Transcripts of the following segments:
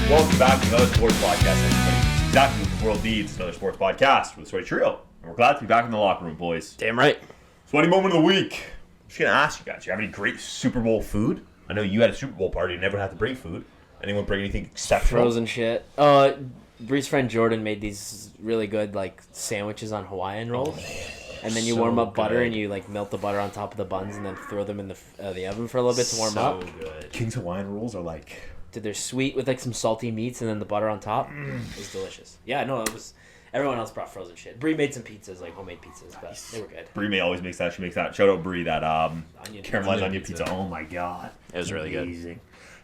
Welcome back to another sports podcast. Everybody, exactly what the world needs, another sports podcast with the Sweaty Trio. And we're glad to be back in the locker room, boys. Damn right. Sweaty moment of the week. I'm just going to ask you guys, do you have any great Super Bowl food? I know you had a Super Bowl party and never had to bring food. Anyone bring anything exceptional? Frozen shit. Bree's friend Jordan made these really good like sandwiches on Hawaiian rolls. And then you warm up butter and you like melt the butter on top of the buns and then throw them in the oven for a little bit to warm up. Good. King's Hawaiian rolls are like... Dude, they're sweet with like some salty meats and then the butter on top. It was delicious. Yeah, no, it was... Everyone else brought frozen shit. Bree made some pizzas, like homemade pizzas, but they were good. Bree always makes that. She makes that. Shout out Bree, that caramelized onion pizza. Oh my god. It was really good.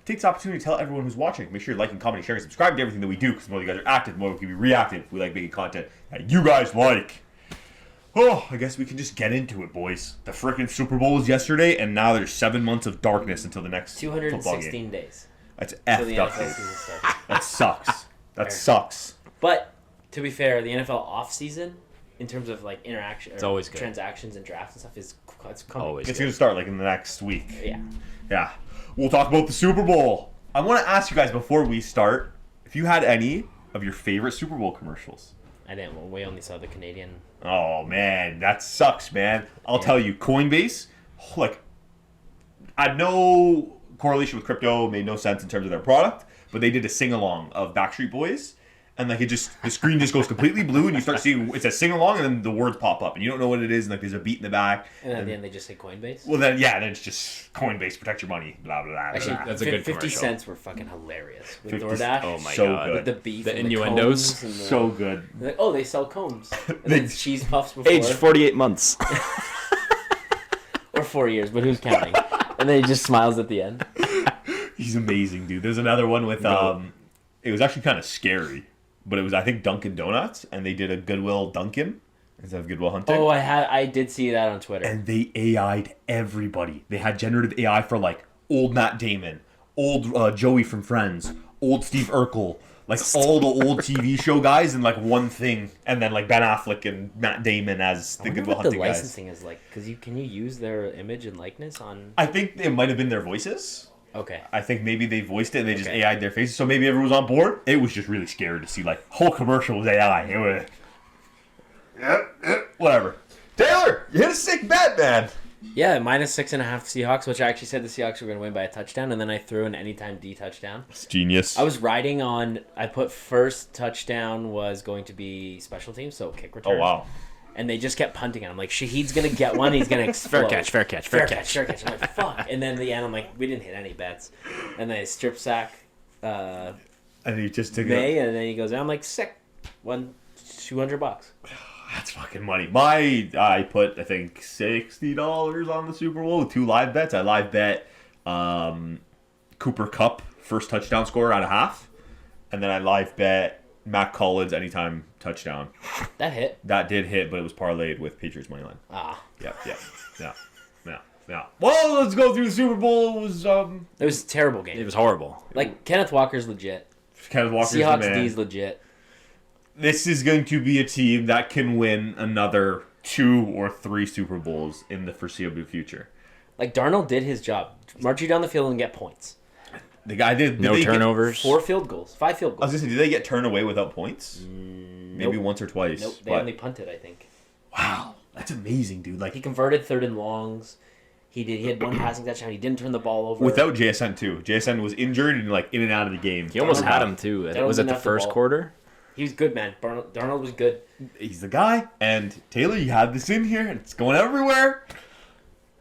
Take this opportunity to tell everyone who's watching. Make sure you like and comment, share, and subscribe to everything that we do, because the more you guys are active, the more we can be reactive. We like making content that you guys like. Oh, I guess we can just get into it, boys. The frickin' Super Bowl was yesterday, and now there's 7 months of darkness until the next 216 days. That's effed up. That sucks. That sucks. But, to be fair, the NFL off-season, in terms of like interaction, it's always good. Transactions and drafts and stuff, it's coming. Always it's good. going to start like in the next week. Yeah. We'll talk about the Super Bowl. I want to ask you guys before we start, if you had any of your favorite Super Bowl commercials. I didn't. Well, we only saw the Canadian. Oh, man. That sucks, man. I'll tell you, Coinbase, like, I had no correlation with crypto, made no sense in terms of their product, but they did a sing-along of Backstreet Boys, and like the screen just goes completely blue, and you start seeing, it says sing-along, and then the words pop up, and you don't know what it is, and like there's a beat in the back. And at the end they just say Coinbase? Well, then it's just Coinbase, protect your money, blah, blah, blah. Actually, blah. that's a good 50 commercial. cents were fucking hilarious. With 50 DoorDash. Oh my so god. good. With the beef The and innuendos. The combs and So good. like, oh, they sell combs. And then cheese puffs before. Aged 48 months. Or 4 years, but who's counting? And then he just smiles at the end. He's amazing, dude. There's another one with, it was actually kind of scary, but it was, I think, Dunkin' Donuts, and they did a Goodwill Dunkin' instead of Goodwill Hunting. Oh, I did see that on Twitter. And they AI'd everybody. They had generative AI for, like, old Matt Damon, old Joey from Friends, old Steve Urkel, like, all the old TV show guys in, like, one thing, and then, like, Ben Affleck and Matt Damon as the Goodwill Hunting the guys. licensing is like, because can you use their image and likeness on... I think it might have been their voices. Okay. I think maybe they voiced it and they just AI'd their faces, so maybe everyone was on board. It was just really scary to see, like, whole commercial was AI. It was... Yep, whatever. Taylor, you hit a sick bet, man. Yeah, -6.5 Seahawks, which I actually said the Seahawks were going to win by a touchdown, and then I threw an anytime D touchdown. It's genius. I was riding on... I put first touchdown was going to be special teams, so kick return. Oh, wow. And they just kept punting it. I'm like, Shahid's going to get one. He's going to explode. Fair catch. I'm like, fuck. And then the end, I'm like, we didn't hit any bets. And then I strip sack And he just took Maye, and then he goes, I'm like, sick. Won $200. That's fucking money. I put, I think, $60 on the Super Bowl with 2 live bets. I live bet Cooper Kupp first touchdown scorer out of half. And then I live bet Matt Collins anytime touchdown. That hit. That did hit, but it was parlayed with Patriots money line. Yeah. Well, let's go through the Super Bowl. It was It was a terrible game. It was horrible. Like, Kenneth Walker's legit. Kenneth Walker's the Seahawks man. D's legit. This is going to be a team that can win another 2 or 3 Super Bowls in the foreseeable future. Like, Darnold did his job. March you down the field and get points. The guy did No turnovers. 4 field goals. 5 field I was goals. going to say, did they get turned away without points? Maybe once or twice. Nope, they but... only punted, I think. Wow, that's amazing, dude. Like He converted 3rd and longs. He had 1 passing touchdown. He didn't turn the ball over. without JSN too. JSN was injured and like in and out of the game. He almost had him too. Darnold Was it didn't the have the first ball. quarter? He was good, man. Darnold was good. He's the guy. And Taylor, you had this in here, and it's going everywhere.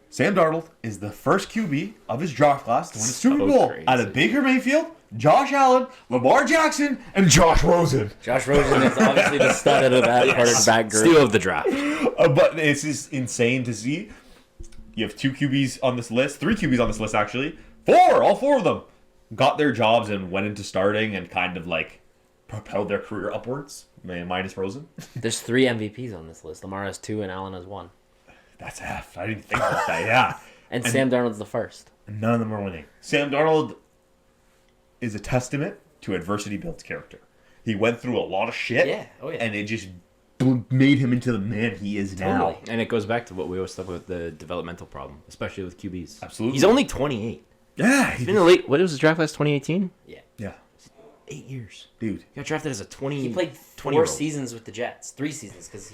Sam Darnold is the first QB of his draft class to win a Super Bowl crazy. out of Baker Mayfield, Josh Allen, Lamar Jackson, and Josh Rosen. Josh Rosen is obviously the stud of that quarterback group. Steal of the draft. But it's just insane to see. You have 2 QBs on this list, 3 QBs on this list actually. 4, all 4 of them got their jobs and went into starting and kind of like propelled their career upwards. Minus Rosen. There's 3 MVPs on this list. Lamar has 2 and Allen has 1. That's F. I didn't think about that. Yeah. And Sam Darnold's the first. None of them are winning. Sam Darnold is a testament to adversity builds character. He went through a lot of shit. Yeah. Oh, yeah. And it just made him into the man he is now. Totally. And it goes back to what we always talk about, the developmental problem, especially with QBs. Absolutely. He's only 28. Yeah. He's been in the late. What was his draft class? 2018. Yeah. Yeah. 8 years. Dude. He got drafted as a 20. He played 20 4 seasons with the Jets. 3 seasons because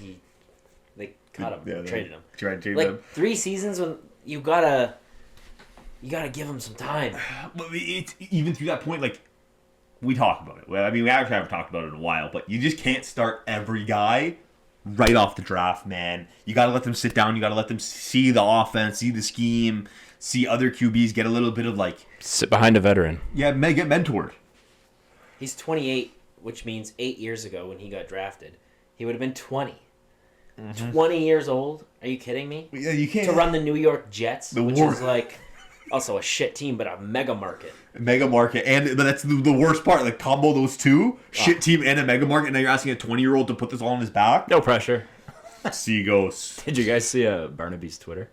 they cut him, traded him. Traded Like him. 3 seasons when you gotta give him some time. But it's, even through that point, like, we talk about it. Well, I mean, we actually haven't talked about it in a while, but you just can't start every guy right off the draft, man. You got to let them sit down. You got to let them see the offense, see the scheme, see other QBs, get a little bit of, like... Sit behind a veteran. Yeah, get mentored. He's 28, which means 8 years ago when he got drafted, he would have been 20. 20 years old? Are you kidding me? Yeah, you can't... To run the New York Jets, which war- is like also a shit team, but a mega market. Mega market, but that's the worst part. Like, combo those two, shit team and a mega market, and now you're asking a 20-year-old to put this all on his back? No pressure. See goes. Did you guys see Barnaby's Twitter?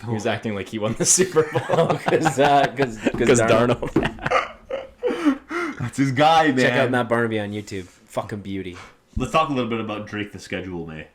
He was acting like he won the Super Bowl. Because Darnold. That's his guy, man. Check out Matt Barnaby on YouTube. Fucking beauty. Let's talk a little bit about Drake, the schedule, May.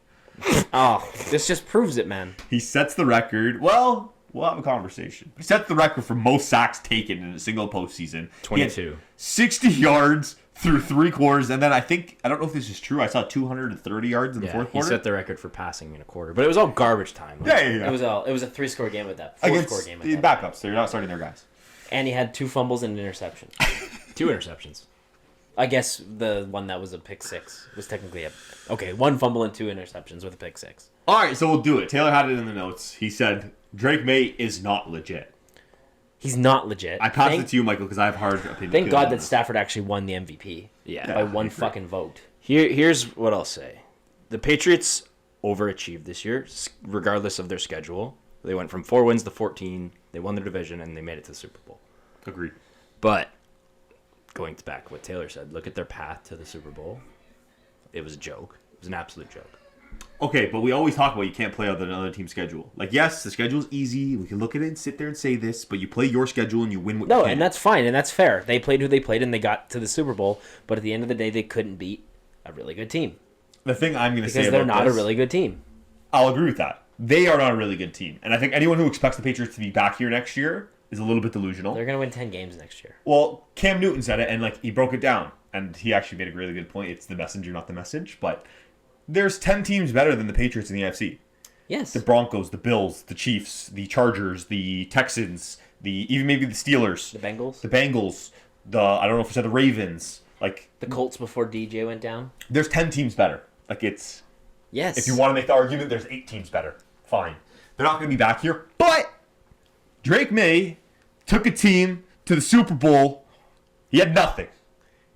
Oh, this just proves it, man. He sets the record. Well, we'll have a conversation. He sets the record for most sacks taken in a single postseason. 22. 60 yards through 3 quarters, and then I don't know if this is true. I saw 230 yards in the fourth He quarter. set the record for passing in a quarter, but it was all garbage time. Yeah. It was a 3-score game with that. 4-score game the with that. backups. They're not starting their guys. And he had 2 fumbles and an interception. 2 interceptions. I guess the one that was a pick 6 was technically okay. 1 fumble and 2 interceptions with a pick 6. All right, so we'll do it. Taylor had it in the notes. He said Drake May is not legit. He's not legit. I passed it to you, Michael, because I have hard opinions. Thank God that Stafford actually won the MVP. Yeah. By 1 fucking vote. Here's what I'll say. The Patriots overachieved this year, regardless of their schedule. They went from 4 wins to 14. They won their division, and they made it to the Super Bowl. Agreed. But going back to what Taylor said, look at their path to the Super Bowl. It was a joke. It was an absolute joke. Okay, but we always talk about you can't play on another team's schedule. Like, yes, the schedule's easy. We can look at it and sit there and say this, but you play your schedule and you win what you No, can. and that's fine, and that's fair. They played who they played, and they got to the Super Bowl. But at the end of the day, they couldn't beat a really good team. The thing I'm going to say Because about they're not this, a really good team. I'll agree with that. They are not a really good team. And I think anyone who expects the Patriots to be back here next year is a little bit delusional. They're going to win 10 games next year. Well, Cam Newton said it, and like he broke it down. And he actually made a really good point. It's the messenger, not the message. But there's 10 teams better than the Patriots in the NFC. Yes. The Broncos, the Bills, the Chiefs, the Chargers, the Texans, even maybe the Steelers. The Bengals. The Bengals. I don't know if I said the Ravens. Like The Colts before DJ went down. there's 10 teams better. Like it's... Yes. If you want to make the argument, there's 8 teams better. Fine. They're not going to be back here. But Drake May took a team to the Super Bowl. He had nothing.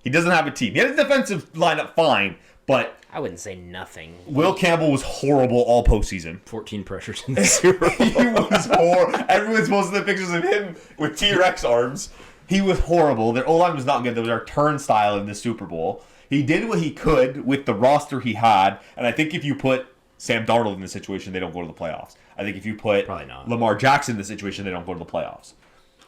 He doesn't have a team. He had a defensive lineup fine, but I wouldn't say nothing. Will Campbell was horrible all postseason. 14 pressures in the Super Bowl. He was horrible. Everyone's posting the pictures of him with T-Rex arms. He was horrible. Their O-line was not good. There was our turnstile in the Super Bowl. He did what he could with the roster he had, and I think if you put Sam Darnold in the situation, they don't go to the playoffs. I think if you put Probably not. Lamar Jackson in the situation, they don't go to the playoffs.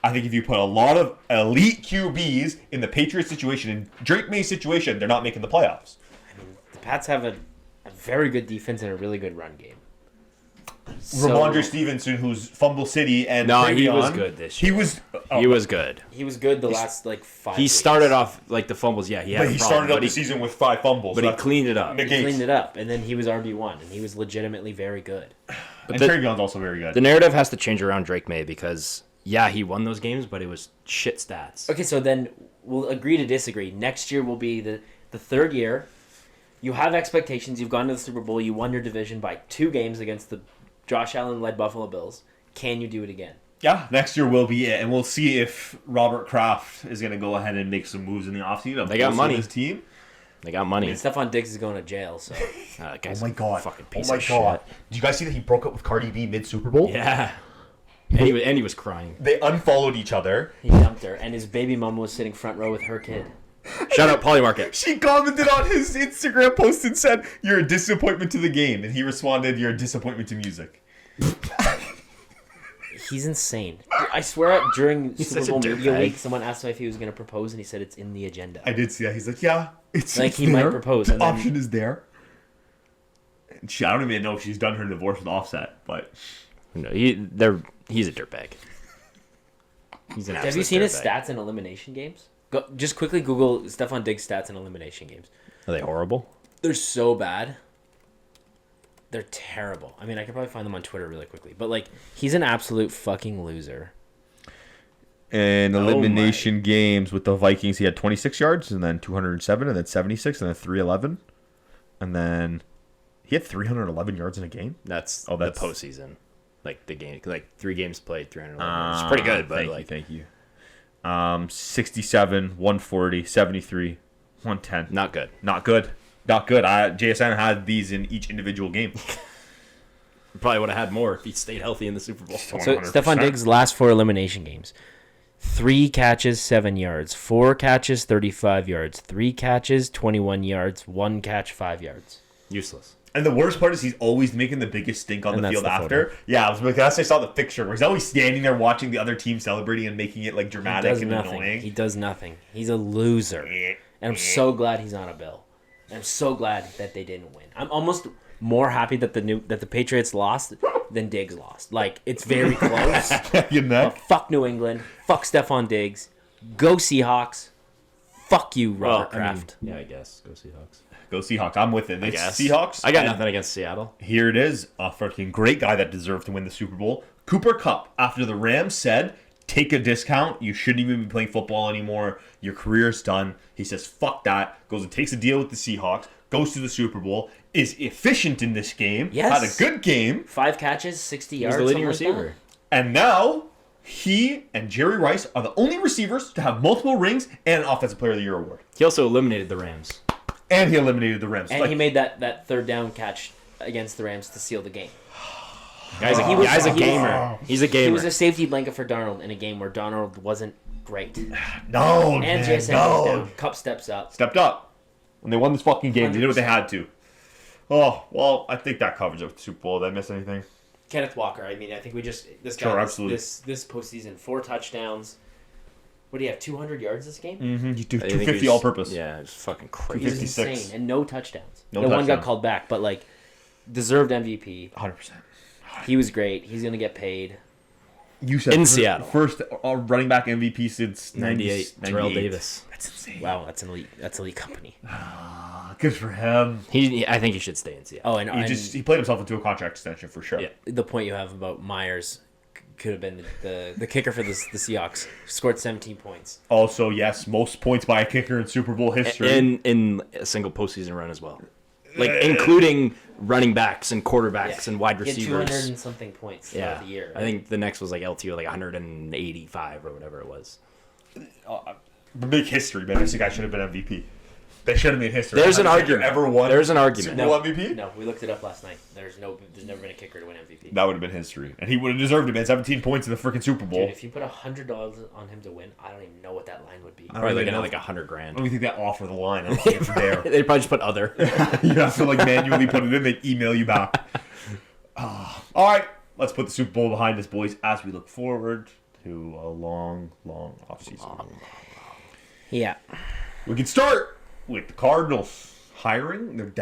I think if you put a lot of elite QBs in the Patriots situation, in Drake May's situation, they're not making the playoffs. The Pats have a very good defense and a really good run game. Ramondre Stevenson, who's Fumble City, and No, he Travion, was good this He year. was He was good. He was good the last 5 He weeks. started off like the fumbles. Yeah, he had but a he problem, started out but the he, season with 5 fumbles. but he That's cleaned it up. negates. He cleaned it up, and then he was RB1, and he was legitimately very good. And the- Trayvion's also very good. The narrative has to change around Drake May because, yeah, he won those games, but it was shit stats. Okay, so then we'll agree to disagree. Next year will be the third year. You have expectations. You've gone to the Super Bowl. You won your division by 2 games against the Josh Allen-led Buffalo Bills. Can you do it again? Yeah, next year will be it, and we'll see if Robert Kraft is going to go ahead and make some moves in the offseason. They got money. His team. They got money. And Stephon Diggs is going to jail, so... That Oh guy's my god! a fucking Oh piece my of god! Did you guys see that he broke up with Cardi B mid Super Bowl? shit. Yeah. And he was crying. They unfollowed each other. He dumped her, and his baby mama was sitting front row with her kid. Shout out Polymarket. She commented on his Instagram post and said, "You're a disappointment to the game," and he responded, "You're a disappointment to music." He's insane. I swear, during He's Super such a Bowl Media dirtbag. Week, someone asked him if he was going to propose, and he said it's in the agenda. I did see that. He's like, "Yeah, it's Like, it's he might there. propose, The and then- option is there." And I don't even know if she's done her divorce with Offset, but No, he's a dirtbag. He's an absolute Have you seen his dirtbag. stats in elimination games? Just quickly Google Stephon Diggs stats in elimination games. Are they horrible? They're so bad. They're terrible. I mean, I could probably find them on Twitter really quickly. But, like, he's an absolute fucking loser. In elimination games with the Vikings, he had 26 yards, and then 207, and then 76, and then 311. And then he had 311 yards in a game? That's the postseason. Like, the game. Like, 3 games played, 311 yards. It's pretty good, but, thank you. 67, 140, 73, 110. Not good. Not good. JSN had these in each individual game. Probably would have had more if he stayed healthy in the Super Bowl. So, Stephon Diggs' last 4 elimination games. 3 catches, 7 yards. 4 catches, 35 yards. 3 catches, 21 yards. 1 catch, 5 yards. Useless. And the worst part is he's always making the biggest stink on the field after. Photo. Yeah, I saw the picture where he's always standing there watching the other team celebrating and making it like dramatic and annoying. He does nothing. He's a loser. And I'm so glad he's not a Bill. And I'm so glad that they didn't win. I'm almost more happy that the Patriots lost than Diggs lost. Like, it's very close. But fuck New England. Fuck Stephon Diggs. Go Seahawks. Fuck you, Robert Kraft. I guess. Go Seahawks. Go Seahawks. I'm with it. I guess. Seahawks. I got nothing against Seattle. Here it is. A freaking great guy that deserved to win the Super Bowl. Cooper Kupp, after the Rams said, take a discount. You shouldn't even be playing football anymore. Your career's done. He says, fuck that. Goes and takes a deal with the Seahawks. Goes to the Super Bowl. Is efficient in this game. Yes. Had a good game. 5 catches, 60 yards. He's the leading receiver. And now, he and Jerry Rice are the only receivers to have multiple rings and an Offensive Player of the Year award. He also eliminated the Rams. And he eliminated the Rams. And he made that third down catch against the Rams to seal the game. Guy's a gamer. He's a gamer. He was a safety blanket for Darnold in a game where Darnold wasn't great. No, and man, JSN goes down. Kupp steps up. Stepped up. When they won this fucking game, they did what they had to. Oh, well, I think that covers up the Super Bowl. Did I miss anything? Kenneth Walker. I mean, I think we just... This guy, Sure, absolutely. This postseason, 4 touchdowns. What do you have, 200 yards this game? Mm-hmm. You do 250 all-purpose. Yeah, it's fucking He was crazy. insane. And no touchdowns. No One got touchdowns. called back, but, like, deserved MVP. 100%. He was great. He's going to get paid. You said In Seattle. First running back MVP since 98. Terrell Davis. That's insane. Wow, that's elite company. Good for him. I think he should stay in Seattle. Oh, and He played himself into a contract extension for sure. Yeah. the point you have about Myers could have been the kicker for the Seahawks. Scored 17 points. Also, yes, most points by a kicker in Super Bowl history. In a single postseason run as well. Like, including running backs and quarterbacks and wide He had receivers. 200 and something points throughout the year. I think the next was like LT, like 185 or whatever it was. Big history, man. This guy should have been MVP. They should have made history. There's an Has a kicker argument. Ever won There's an argument. Super Bowl MVP? No, we looked it up last night. There's never been a kicker to win MVP. That would have been history. And he would have deserved it, man. 17 points in the freaking Super Bowl. Dude, if you put $100 on him to win, I don't even know what that line would be. Probably even like know. like $100,000. I don't even think that offer the line. I don't think it's there. They probably just put other. You have to like manually put it in. They email you back. All right, let's put the Super Bowl behind us, boys, as we look forward to a long offseason. Yeah. We can start with the Cardinals hiring their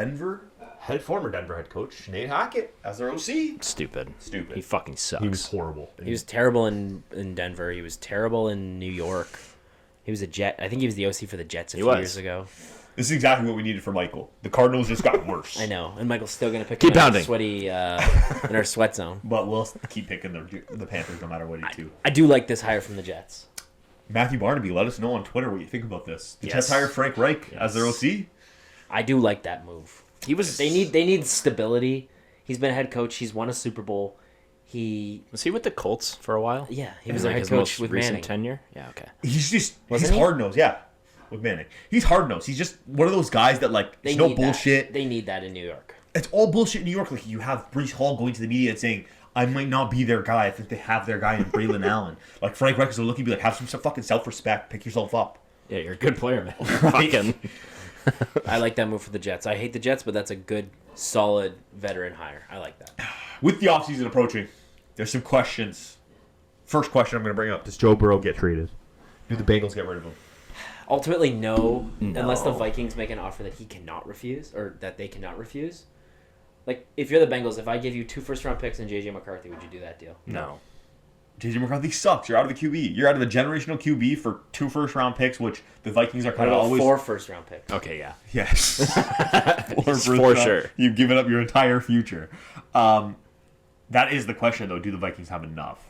former Denver head coach, Nate Hackett, as their OC. Stupid. Stupid. He fucking sucks. He was horrible. He was terrible in Denver. He was terrible in New York. He was a Jet. I think he was the OC for the Jets a few years ago. This is exactly what we needed for Michael. The Cardinals just got worse. I know. And Michael's still going to pick Keep him in our pounding. sweaty, in our sweat zone. But we'll keep picking the Panthers no matter what he do. I do like this hire from the Jets. Matthew Barnaby, let us know on Twitter what you think about this. The Yes. Jets hire Frank Reich as their OC. I do like that move. He was. They need stability. He's been a head coach. He's won a Super Bowl. Was he with the Colts for a while? He was their Like head his coach most with recent Manning. tenure. Yeah, okay. He's Wasn't he? hard nosed, yeah. With Manning. He's hard nosed. He's just one of those guys that like They it's no need bullshit. That. They need that in New York. It's all bullshit in New York. Like you have Brees Hall going to the media and saying, I might not be their guy. I think they have their guy in Braylon Allen. Like Frank Reich is looking to be like, have some fucking self-respect. Pick yourself up. Yeah, you're a good player, man. Fucking. I like that move for the Jets. I hate the Jets, but that's a good, solid veteran hire. I like that. With the offseason approaching, there's some questions. First question I'm going to bring up. Does Joe Burrow get traded? Do the Bengals get rid of him? Ultimately, no, unless the Vikings make an offer that he cannot refuse, or that they cannot refuse. Like, if you're the Bengals, if I give you 2 first-round picks and J.J. McCarthy, would you do that deal? No. JJ McCarthy sucks. You're out of the QB. You're out of a generational QB for 2 first-round picks, which the Vikings are What kind of about always... 4 first-round picks? Okay, yeah. Yes. For sure. You've given up your entire future. That is the question, though. Do the Vikings have enough?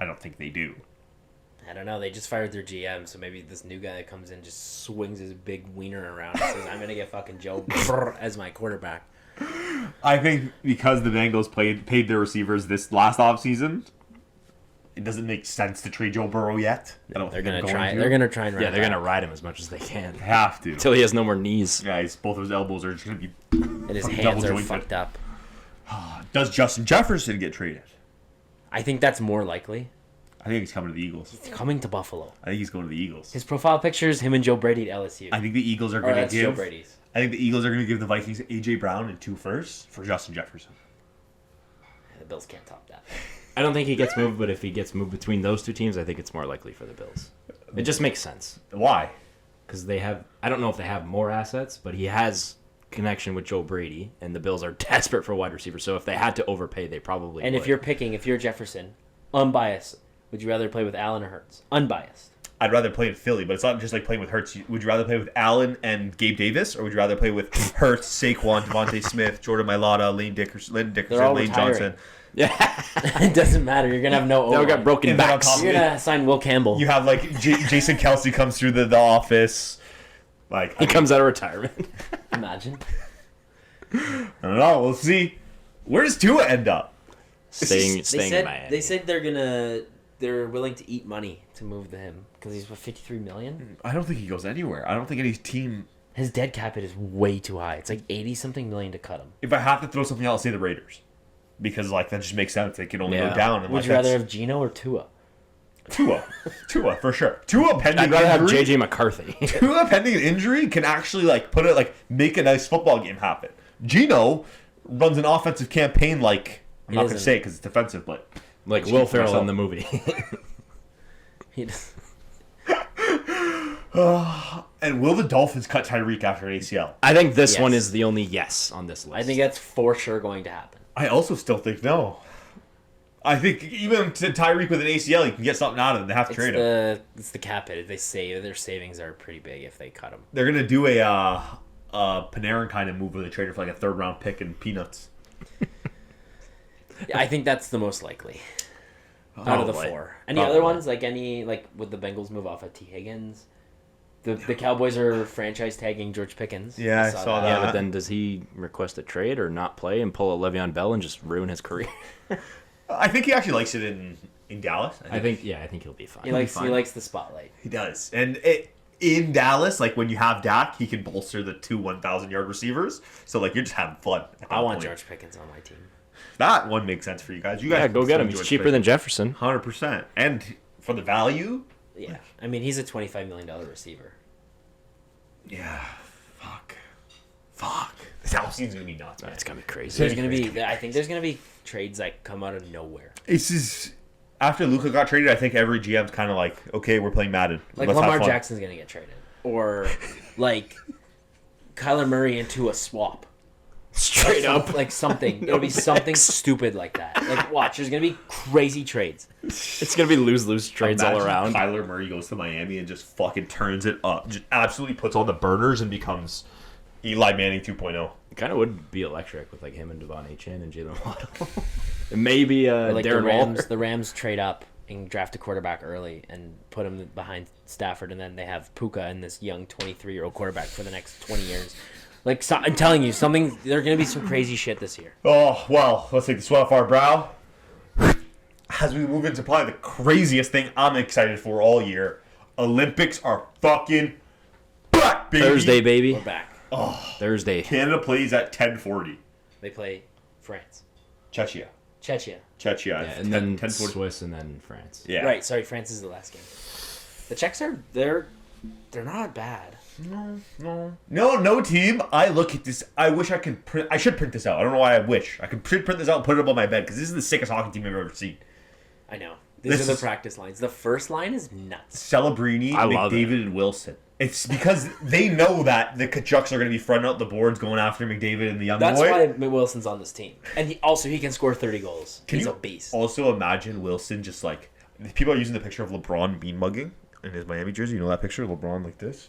I don't think they do. I don't know. They just fired their GM, so maybe this new guy that comes in just swings his big wiener around and says, I'm going to get fucking Joe Burrow as my quarterback. I think because the Bengals paid their receivers this last offseason, it doesn't make sense to trade Joe Burrow yet. I don't They're think going to try. They're going to try and run Yeah, it they're back. going to ride him as much as they can. They have to. Until he has no more knees. Guys, both of his elbows are just going to be... And his fucking hands are double-jointed. fucked up. Does Justin Jefferson get traded? I think that's more likely. I think he's coming to the Eagles. He's coming to Buffalo. I think he's going to the Eagles. His profile picture is him and Joe Brady at LSU. I think the Eagles are Or going to that's Joe give... Brady's. I think the Eagles are going to give the Vikings A.J. Brown and 2 firsts for Justin Jefferson. The Bills can't top that. I don't think he gets moved, but if he gets moved between those two teams, I think it's more likely for the Bills. It just makes sense. Why? Because they have... I don't know if they have more assets, but he has connection with Joe Brady, and the Bills are desperate for wide receivers. So if they had to overpay, they probably And would. if you're Jefferson, unbiased, would you rather play with Allen or Hurts? Unbiased. I'd rather play in Philly, but it's not just like playing with Hurts. Would you rather play with Allen and Gabe Davis, or would you rather play with Hurts, Saquon, Devontae Smith, Jordan Mailata, Lane Dickerson, They're all Lane retiring. Johnson? Yeah. It doesn't matter. You're going to have no They all got O-line. broken And then on backs. top of You're going to sign Will Campbell. You have like Jason Kelsey comes through the office. Like He comes out of retirement. Imagine. I don't know. We'll see. Where does Tua end up? staying They in Miami. said they're willing to eat money to move him because he's what, $53 million. I don't think he goes anywhere. I don't think any team. His dead cap hit is way too high. It's like 80-something million to cut him. If I have to throw something else, say the Raiders, because like that just makes sense. They can only Yeah. go down. And Would like, you rather that's- have Geno or Tua? Tua for sure. Tua pending I'd rather have injury. J.J. McCarthy. Tua pending an injury can actually like make a nice football game happen. Gino runs an offensive campaign like I'm He not going to doesn't. say it because it's defensive, but Like Speak Will for Ferrell myself. in the movie. He does. and will the Dolphins cut Tyreek after an ACL? I think this Yes. one is the only yes on this list. I think that's for sure going to happen. I also still think no. I think even to Tyreek with an ACL, you can get something out of it. They have to trade him. It's the cap hit. They say their savings are pretty big if they cut him. They're gonna do a Panarin kind of move where they trade him for like a 3rd round pick and peanuts. Yeah, I think that's the most likely out of the Probably. 4. Any Probably. other ones? Like would the Bengals move off of T Higgins? The Cowboys are franchise tagging George Pickens. Yeah, I saw that. Yeah, but then does he request a trade or not play and pull a Le'Veon Bell and just ruin his career? I think he actually likes it in Dallas. I think he'll be fine. He likes fine. the spotlight. He does. And in Dallas, like when you have Dak, he can bolster the 2 1,000-yard receivers. So like you're just having fun. at that I want point. George Pickens on my team. That one makes sense for you guys. You guys Yeah, go get him. He's cheaper than Jefferson. 100%. And for the value, Yeah, I mean he's a $25 million receiver. yeah. Fuck. This offseason's gonna be nuts, man. It's gonna be crazy. I think there's gonna be trades that come out of nowhere. This is after Luka got traded. I think every GM's kind of like, okay, we're playing Madden. Like Let's have Lamar fun. Jackson's gonna get traded, or like Kyler Murray into a swap. Straight up. Like something. It'll be something stupid like that. Like watch, there's gonna be crazy trades. It's gonna be lose-lose trades all Imagine around. Kyler Murray goes to Miami and just fucking turns it up. Just absolutely puts on the burners and becomes Eli Manning 2.0. It kind of would be electric with like him and Devon Achane and Jalen Waddle. And maybe Or like Darren Waller. the Rams trade up and draft a quarterback early and put him behind Stafford, and then they have Puka and this young 23-year-old quarterback for the next 20 years. Like I'm telling you, there's gonna be some crazy shit this year. Oh, well, let's take the sweat off our brow. As we move into probably the craziest thing I'm excited for all year, Olympics are fucking back, baby. Thursday, baby. We're back. Thursday. Canada plays at 10:40. They play France, Czechia. Czechia. Czechia. Yeah, and then 10:40. Swiss and then France. Yeah. Right. Sorry, France is the last game. The Czechs they're not bad. No team. I look at this. I wish I could print. I should print this out. I don't know why I wish. I could print this out and put it up on my bed because this is the sickest hockey team I've ever seen. I know. These This are the is- practice lines. The first line is nuts. Celebrini, I love McDavid, and Wilson. It's because they know that the Kachucks are going to be fronting out the boards going after McDavid and the young That's boy. why Wilson's on this team, and he can score 30 goals. He's a beast. Also imagine Wilson just like people are using the picture of LeBron bean mugging in his Miami jersey. You know that picture, LeBron like this.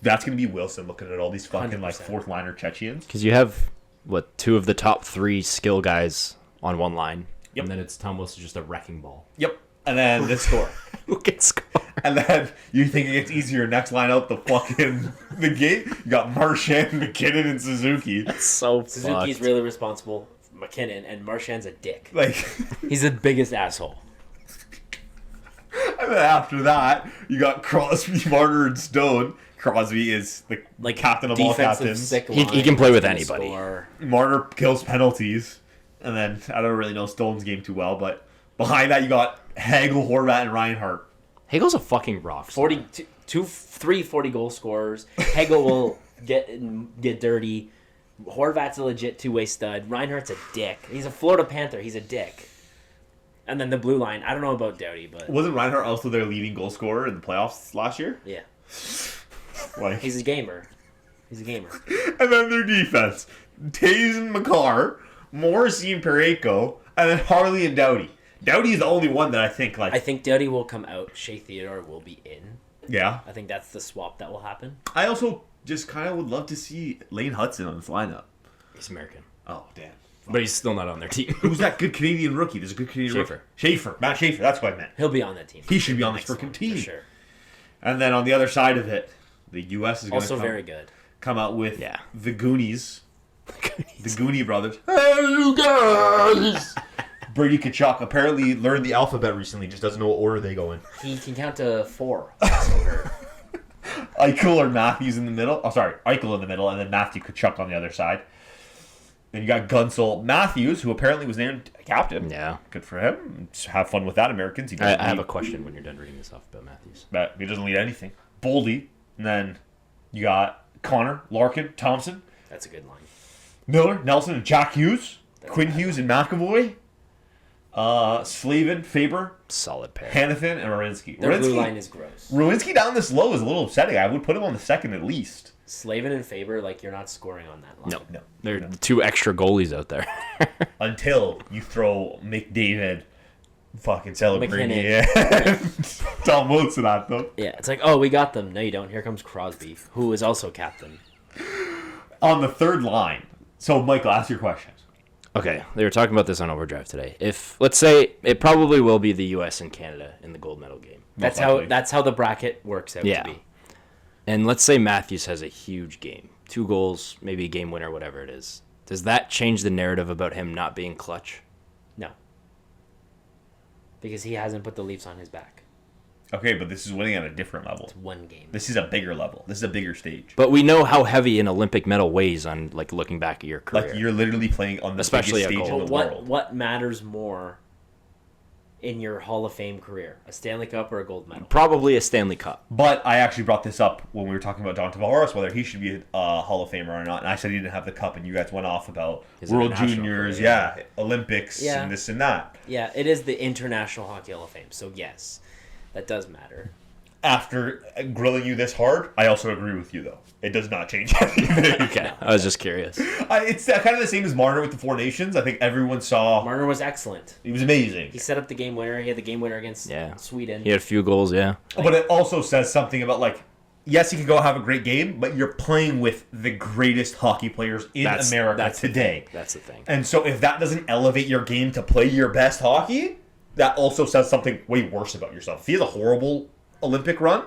That's gonna be Wilson looking at all these fucking 100%. like fourth liner Chechians. Because you have two of the top 3 skill guys on one line, Yep. and then it's Tom Wilson just a wrecking ball. Yep. And then the score. Who can score? And then you thinking it's easier next line out the fucking the gate. You got Marchand, McKinnon, and Suzuki. That's so Suzuki's fucked. really responsible. McKinnon and Marchand's a dick. Like, He's the biggest asshole. and then after that, you got Crosby, Marner, and Stone. Crosby is the captain of all defensive captains. sick He line can play with that's gonna anybody. score. Marner kills penalties. And then I don't really know Stone's game too well, but behind that you got Hagel, Horvat, and Reinhardt. Hagel's a fucking rock star. 3 40-goal scorers. Hegel will get dirty. Horvat's a legit two-way stud. Reinhardt's a dick. He's a Florida Panther. He's a dick. And then the blue line. I don't know about Doughty, but Wasn't Reinhardt also their leading goal scorer in the playoffs last year? yeah, Like, he's a gamer. He's a gamer. and then their defense: Taze and Makar, Morrissey and Pareko, and then Harley and Doughty. Doughty is the only one that I think I think Doughty will come out. Shea Theodore will be in. yeah. I think that's the swap that will happen. I also just kind of would love to see Lane Hudson on this lineup. He's American. Oh damn. But he's still not on their team. Who's that good Canadian rookie? There's a good Canadian Schaefer. rookie. Schaefer. Matt Schaefer. That's what I meant. He'll be on that team. He should be on this Next freaking one, team. for sure. And then on the other side of it, the U.S. is going Also to very good. come out with Yeah. the Goonies. The Goonie brothers. Hey, you guys! Brady Kachuk apparently learned the alphabet recently, just doesn't know what order they go in. He can count to 4. Eichel or Matthews in the middle. Oh, sorry. Eichel in the middle, and then Matthew Kachuk on the other side. Then you got Gunsel Matthews, who apparently was named captain. Yeah. Good for him. Just have fun with that, Americans. He I doesn't have a lead, question when you're done reading this off about Matthews. but he doesn't lead anything. Boldy. And then you got Connor, Larkin, Thompson, That's a good line. Miller, Nelson, and Jack Hughes. Quinn Hughes and McAvoy. Slavin, Faber, Solid pair. Hanifin, and Marinsky. Their blue line is gross. Ruinski down this low is a little upsetting. I would put him on the second at least. Slavin and Faber, like, you're not scoring on that line. No. No. There are 2 extra goalies out there. Until you throw McDavid, fucking celebrating McKinnon. and Tom Wilson at them. Yeah, it's like, oh, we got them. No, you don't. Here comes Crosby, who is also captain. On the third line. So, Michael, ask your questions. Okay, they were talking about this on Overdrive today. If, let's say, it probably will be the U.S. and Canada in the gold medal game. That's likely. how the bracket works out Yeah. to be. And let's say Matthews has a huge game. 2 goals, maybe a game winner, whatever it is. Does that change the narrative about him not being clutch? No. Because he hasn't put the Leafs on his back. Okay, but this is winning at a different level. It's one game. This is a bigger level. This is a bigger stage. But we know how heavy an Olympic medal weighs on, like, looking back at your career. Like, you're literally playing on the Especially biggest a stage goal. in the But world. what matters more in your Hall of Fame career? A Stanley Cup or a gold medal? Probably a Stanley Cup. But I actually brought this up when we were talking about Don Tavares, whether he should be a Hall of Famer or not. And I said he didn't have the cup, and you guys went off about His World international Juniors, career. yeah, Olympics, Yeah. and this and that. Yeah, it is the International Hockey Hall of Fame. So, yes, that does matter. After grilling you this hard, I also agree with you, though. It does not change anything. Okay, I was just curious. It's kind of the same as Marner with the Four Nations. I think everyone saw Marner was excellent. he was amazing. He set up the game winner. He had the game winner against Sweden. He had a few goals, yeah. But it also says something about, like, yes, he can go have a great game, but you're playing with the greatest hockey players in America today. That's the thing. And so if that doesn't elevate your game to play your best hockey, that also says something way worse about yourself. If he has a horrible Olympic run,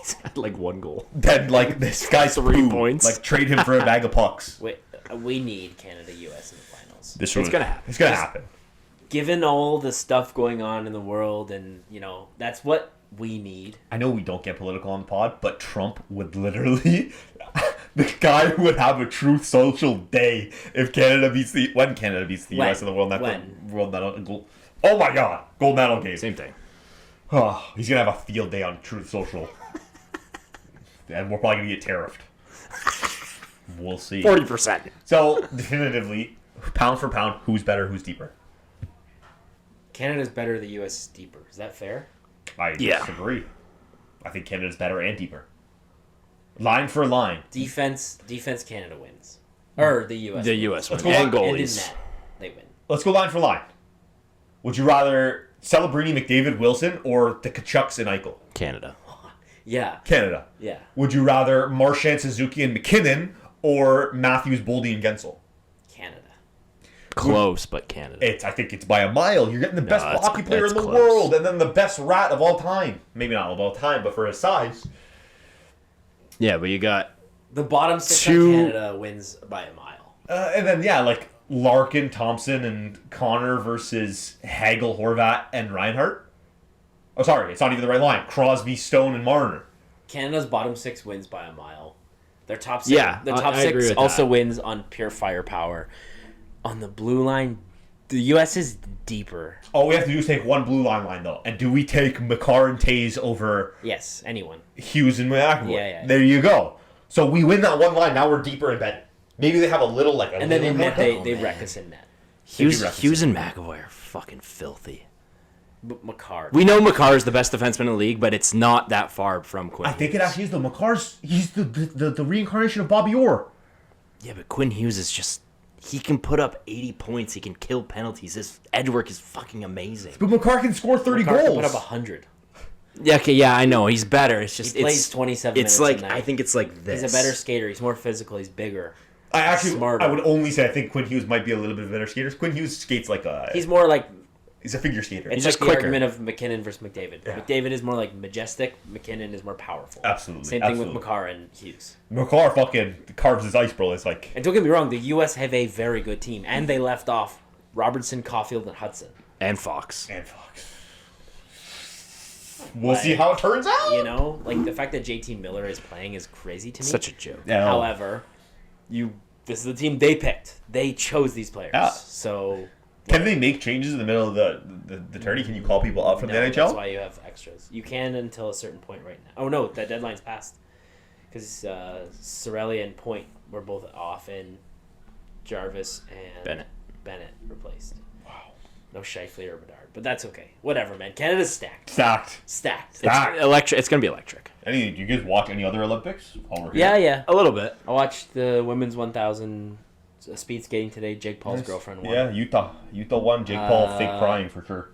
He's had like 1 goal. then, like, this guy's 3 poo. points. Like, trade him for a bag of pucks. We need Canada-US in the finals. It's gonna happen. It's gonna happen. Given all the stuff going on in the world, and, that's what we need. I know we don't get political on the pod, but Trump would literally... the guy would have a Truth Social day if Canada beats the... When Canada beats the US in the world medal... Oh my god! Gold medal game. Same thing. Oh, he's gonna have a field day on Truth Social. And we're probably gonna get tariffed. We'll see. 40%. So, definitively, pound for pound, who's better, who's deeper? Canada's better, the US is deeper. Is that fair? I Yeah. disagree. I think Canada's better and deeper. Line for line. Defense, Canada wins. Or the US. The U.S. wins. go And on. And in goalies. net, they win. Let's go line for line. Would you rather Celebrini, McDavid, Wilson, or the Kachucks and Eichel? Canada. Yeah. Canada. Yeah. Would you rather Marchand, Suzuki, and McKinnon, or Matthews, Boldy, and Gensel? Canada. Close, but Canada. I think it's by a mile. You're getting the best hockey player in the close. world, and then the best rat of all time. Maybe not of all time, but for his size. Yeah, but you got The bottom 6 Two- of Canada wins by a mile. And then, yeah, like Larkin, Thompson, and Connor versus Hagel, Horvat, and Reinhardt. Oh, sorry, it's not even the right line. Crosby, Stone, and Marner. Canada's bottom 6 wins by a mile. Their top 6, Yeah, their top I agree 6 with also that. wins on pure firepower. On the blue line, the U.S. is deeper. All we have to do is take one blue line, though. And do we take McCarr and Taze over Yes, anyone. Hughes and McAvoy? Yeah. There you go. So we win that one line. Now we're deeper embedded. Maybe they have a little, like, And then in net, more- they wreck us in net. Hughes reference and McAvoy are fucking filthy. But McCarr. We know McCarr is the best defenseman in the league, but it's not that far from Quinn. I think it actually is, though. McCarr's, he's the reincarnation of Bobby Orr. Yeah, but Quinn Hughes is just... He can put up 80 points. He can kill penalties. His edge work is fucking amazing. But McCarr can score 30 McCarr goals. can put up 100. Yeah, okay, yeah, I know. He's better. It's just... He plays it's 27 It's minutes like... a night. I think it's like this. He's a better skater. He's more physical. He's bigger. I smarter. would only say I think Quinn Hughes might be a little bit better skater. Quinn Hughes skates like a... He's more like... He's a figure skater. It's He's like just the quicker. argument of McKinnon versus McDavid. Yeah. McDavid is more like majestic. McKinnon is more powerful. Absolutely. Same thing absolutely. with McCarr and Hughes. McCarr fucking carves his ice, bro. It's like... And don't get me wrong, the U.S. have a very good team, and they left off Robertson, Caulfield, and Hudson. And Fox. And Fox. We'll see how it turns out. You know, like the fact that JT Miller is playing is crazy to me. Such a joke. Yeah. However, this is the team they picked. They chose these players. Yeah. So Can they make changes in the middle of the tourney? Can you call people up from no, the NHL? that's why you have extras. You can until a certain point right now. Oh no, that deadline's passed because Cirelli and Point were both off, and Jarvis and Bennett replaced. Wow. No Scheifele or Bedard, but that's okay. Whatever, man. Canada's stacked. Stacked. Stacked. Stacked. It's going to be electric. Do you guys watch any other Olympics? While we're here? Yeah. A little bit. I watched the women's 1,000 speed skating today. Jake Paul's Nice. girlfriend won. Yeah, Utah won. Jake Paul fake crying for sure.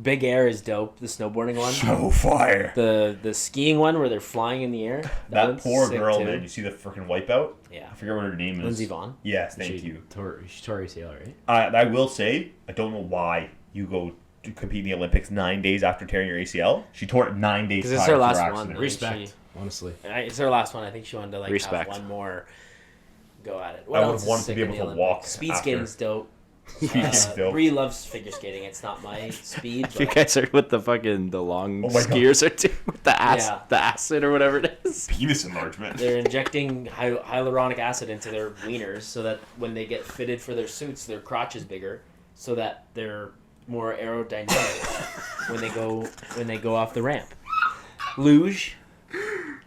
Big Air is dope. The snowboarding one. So fire. The skiing one where they're flying in the air. That one's poor sick, girl, too. man. You see the freaking wipeout? Yeah. I forget what her name is. Lindsey Vonn. Yes, thank you. She tore ACL, right? I will say, I don't know why you go to compete in the Olympics 9 days after tearing your ACL. She tore it 9 days Because it's prior her to last her one. accident. Respect, honestly. It's her last one. I think she wanted to Respect. have one more go at it. I What would've else is wanted to sick be in able the to Olympics? walk Speed after. skating's dope. Still. Bree loves figure skating. It's not my speed. You But guys are with the fucking the long Oh my God. skiers are too with the Yeah. acid or whatever it is. Penis enlargement. they're injecting hyaluronic acid into their wieners so that when they get fitted for their suits, their crotch is bigger, so that they're more aerodynamic when they go off the ramp. Luge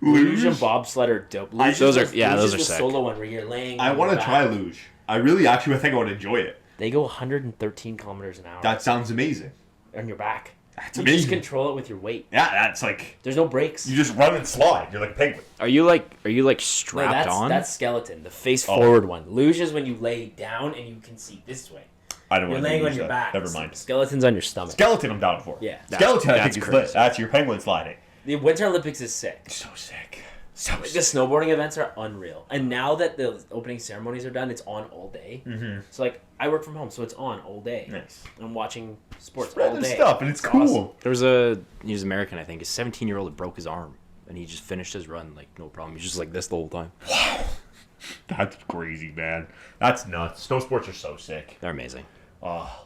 and bobsled are dope. Luge Those is are- yeah, luge those is are the sick. solo one where you're laying. I on want your to try back. luge. I really actually think I would enjoy it. They go 113 kilometers an hour That sounds amazing. on your back. That's You amazing. just control it with your weight. Yeah, that's like There's no brakes. you just run and slide. You're like a penguin. Are you like No, strapped on? that's skeleton. The face Oh. forward one. Luge is when you lay down and you can see this way. I don't You're want to laying do on your that. back. Never mind. Skeleton's on your stomach. Skeleton, I'm down for. Yeah. Skeleton, I That's think is crazy. lit. That's your penguin sliding. The Winter Olympics is sick. So sick. So The snowboarding events are unreal. And now that the opening ceremonies are done, it's on all day. Mm-hmm. So, like, I work from home, so it's on all day. Nice. I'm watching sports Random all day. stuff, and it's cool. awesome. There was he was American, I think. A 17-year-old that broke his arm, and he just finished his run like no problem. He's just like this the whole time. That's crazy, man. That's nuts. Snow sports are so sick. They're amazing.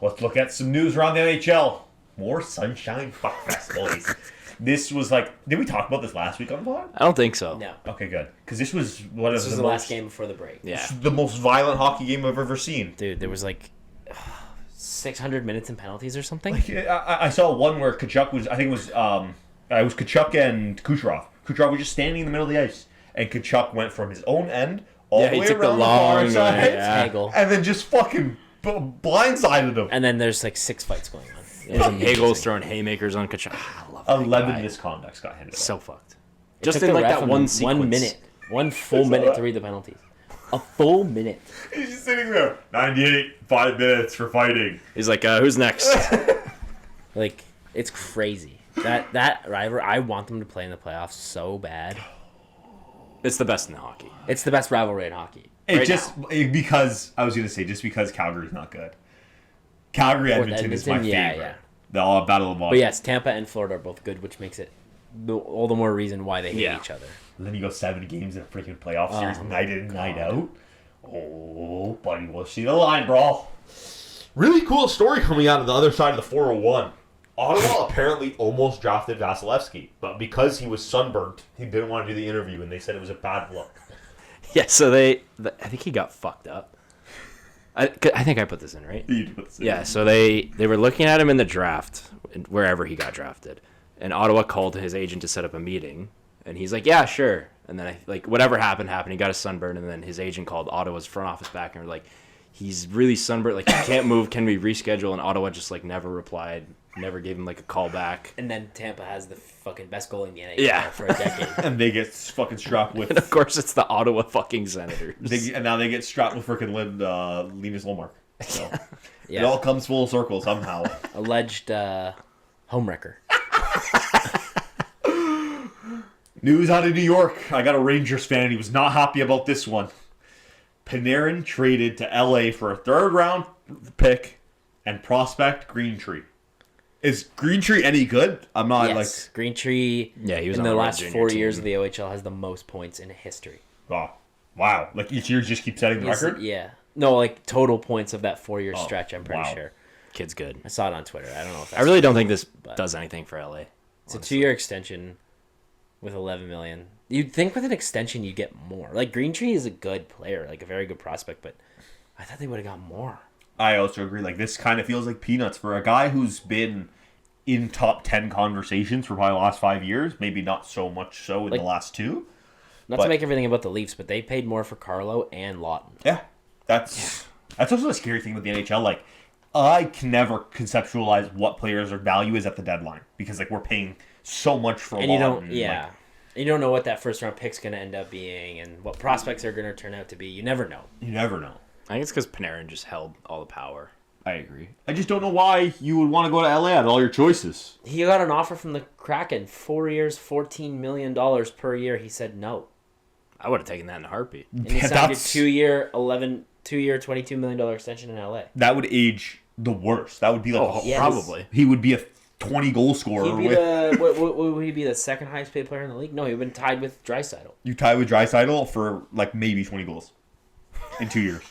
Let's look at some news around the NHL. More Sunshine Fuckfest, boys. This was like, did we talk about this last week on the pod? I don't think so. No. Okay, good. Because this was one This of was the the last most, game before the break. Yeah. the most violent hockey game I've ever seen. Dude, there was like 600 minutes in penalties or something. Like, I saw one where Kachuk was, I think it was Kachuk and Kucherov. Kucherov was just standing in the middle of the ice, and Kachuk went from his own end all Yeah, the he way took the around long the far way, side, yeah. Hagel. and then just fucking blindsided him. And then there's like 6 fights going on. It was Hagel's throwing haymakers on Kachuk. I love that 11 guy. misconducts got handed out. So fucked. It Just took in the like ref that one him sequence. 1 minute. One full saw minute that. to read the penalties. A full minute. He's just sitting there. 98, 5 minutes for fighting. He's like, who's next? Like, it's crazy. That rivalry, I want them to play in the playoffs so bad. It's the best in hockey. It's the best rivalry in hockey. Because I was going to say, just because Calgary's not good. Calgary Edmonton is my favorite. Yeah. The all battle of all. But yes, Tampa and Florida are both good, which makes it all the more reason why they hate each other. And then you go 7 games in a freaking playoff series, night in and night out. Oh, buddy, we'll see the line, bro. Really cool story coming out of the other side of the 401. Ottawa apparently almost drafted Vasilevsky, but because he was sunburnt, he didn't want to do the interview, and they said it was a bad look. Yeah, so I think he got fucked up. I think I put this in, right? You put this in. Yeah, so they were looking at him in the draft, wherever he got drafted, and Ottawa called his agent to set up a meeting, and he's like, yeah, sure. And then whatever happened. He got a sunburn, and then his agent called Ottawa's front office back and were like, he's really sunburnt, like he can't move. Can we reschedule? And Ottawa just never replied, never gave him a call back. And then Tampa has the fucking best goalie in the NHL for a decade. And they get fucking strapped with. And of course, it's the Ottawa fucking Senators. And now they get strapped with freaking Linus Lomark. So Yeah. It all comes full circle somehow. Alleged homewrecker. News out of New York. I got a Rangers fan. He was not happy about this one. Panarin traded to LA for a 3rd round pick and prospect Greentree. Is Greentree any good? I'm not Greentree. Yeah, he was in on the the last junior 4 team. years of the OHL has the most points in history. Oh, wow. Each year just keep setting the record? Yeah. No, total points of that 4-year stretch. I'm pretty wow. sure. Kid's good. I saw it on Twitter. I don't know if that's I really don't think this does anything for LA. It's a 2-year extension with $11 million. You'd think with an extension you'd get more. Greentree is a good player, a very good prospect, but I thought they would have got more. I also agree. This kind of feels like peanuts for a guy who's been in top 10 conversations for probably the last 5 years. Maybe not so much so in the last 2. Not to make everything about the Leafs, but they paid more for Carlo and Lawton. Yeah. That's also the scary thing with the NHL. I can never conceptualize what players' value is at the deadline because we're paying so much for And Lawton. You don't know what that first round pick's going to end up being and what prospects are going to turn out to be. You never know. You never know. I think it's because Panarin just held all the power. I agree. I just don't know why you would want to go to LA out of all your choices. He got an offer from the Kraken, 4 years, $14 million per year. He said no. I would have taken that in a heartbeat. And he signed a 2-year, $22 million extension in LA. That would age the worst. That would be probably. He would be a 20-goal scorer. He'd be what would he be, the second highest paid player in the league? No, he would have been tied with Draisaitl. You tie with Draisaitl for maybe 20 goals in 2 years.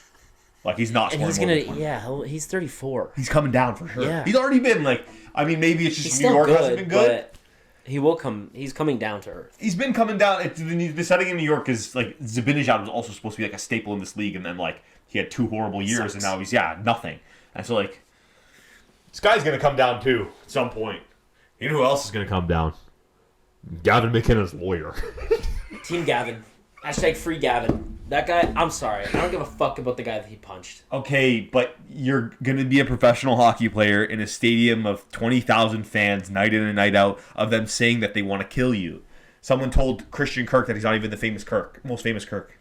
He's not And scoring he's more than 20. he's 34. He's coming down for sure. Yeah. He's already been maybe it's just He's New still York good, hasn't been good. but he will come. He's coming down to earth. He's been coming down. The setting in New York is Zibanejad was also supposed to be a staple in this league, and then he had 2 horrible years, and now he's nothing. And so this guy's gonna come down too at some point. You know who else is gonna come down? Gavin McKenna's lawyer. Team Gavin. Hashtag free Gavin. That guy, I'm sorry. I don't give a fuck about the guy that he punched. Okay, but you're gonna be a professional hockey player in a stadium of 20,000 fans, night in and night out, of them saying that they want to kill you. Someone told Christian Kirk that he's not even the most famous Kirk.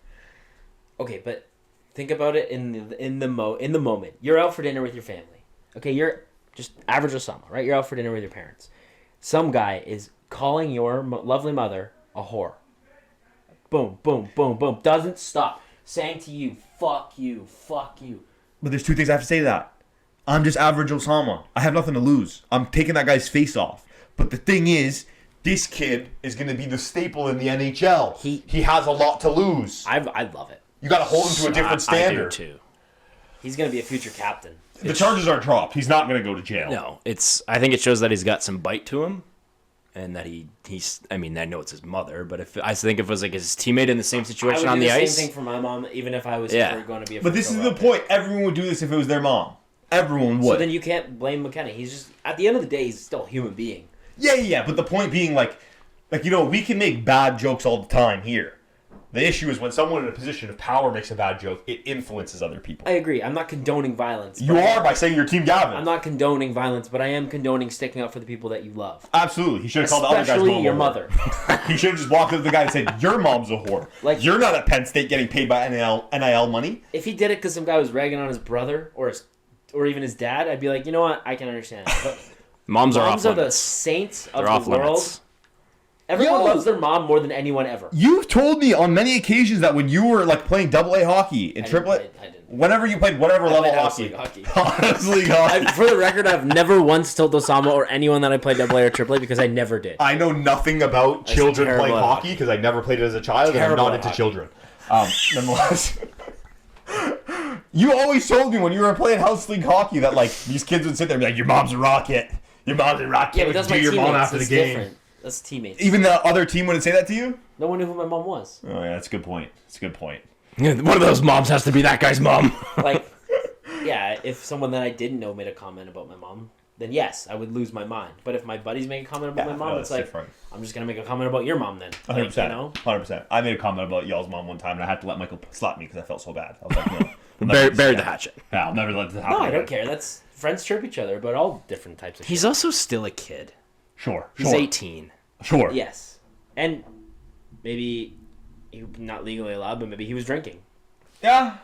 Okay, but think about it in the moment. You're out for dinner with your family. Okay, you're just average Osama, right? You're out for dinner with your parents. Some guy is calling your lovely mother a whore. Boom, boom, boom, boom. Doesn't stop. Saying to you, fuck you, fuck you. But there's 2 things I have to say to that. I'm just average Osama. I have nothing to lose. I'm taking that guy's face off. But the thing is, this kid is going to be the staple in the NHL. He has a lot to lose. I love it. You got to hold him to a different standard. I do too. He's going to be a future captain. The charges aren't dropped. He's not going to go to jail. No, I think it shows that he's got some bite to him. And that he's I know it's his mother, but if it was his teammate in the same situation on the I would do the ice. same thing for my mom, even if I was going to be a But this is the point. Everyone would do this if it was their mom. Everyone would. So then you can't blame McKenna. He's just, at the end of the day, he's still a human being. Yeah. But the point being, we can make bad jokes all the time here. The issue is when someone in a position of power makes a bad joke, it influences other people. I agree. I'm not condoning violence. You are by saying you're Team Gavin. I'm not condoning violence, but I am condoning sticking up for the people that you love. Absolutely. He should have called the other guy's mom Especially your a whore. mother. He should have just walked up to the guy and said, your mom's a whore. You're not at Penn State getting paid by NIL money. If he did it because some guy was ragging on his brother or even his dad, I'd be like, you know what? I can understand it. But Moms are off Moms are the limits. saints They're of off the world. limits. Everyone Yo! loves their mom more than anyone ever. You've told me on many occasions that when you were like playing AA hockey and I AAA, didn't. whenever you played whatever I level played house hockey, league hockey. House league hockey. For the record, I've never once told Osama or anyone that I played AA or AAA because I never did. I know nothing about children terrible playing at hockey because I never played it as a child and I'm Terrible not at into hockey. children. Nonetheless, you always told me when you were playing house league hockey that like these kids would sit there and be like, "Your mom's a rocket. Your mom's a rocket." Yeah, but What that's you my do your teammates. mom after the That's game. different. That's teammates. Even the other team wouldn't say that to you. No one knew who my mom was. Oh yeah, that's a good point. That's a good point. One of those moms has to be that guy's mom. Like, yeah, if someone that I didn't know made a comment about my mom, then yes, I would lose my mind. But if my buddies make a comment about my mom, no, it's that's like, different. I'm just going to make a comment about your mom then. 100%. Like, you know? 100%. I made a comment about y'all's mom one time and I had to let Michael slap me because I felt so bad. I was like, no. I'll never Buried let the this hatchet. happen. Yeah, I'll never let this happen. No, I again. don't care. That's friends chirp each other about all different types of He's shit. also still a kid. Sure. He's 18. Sure. Yes. And maybe he not legally allowed, but maybe he was drinking. Yeah.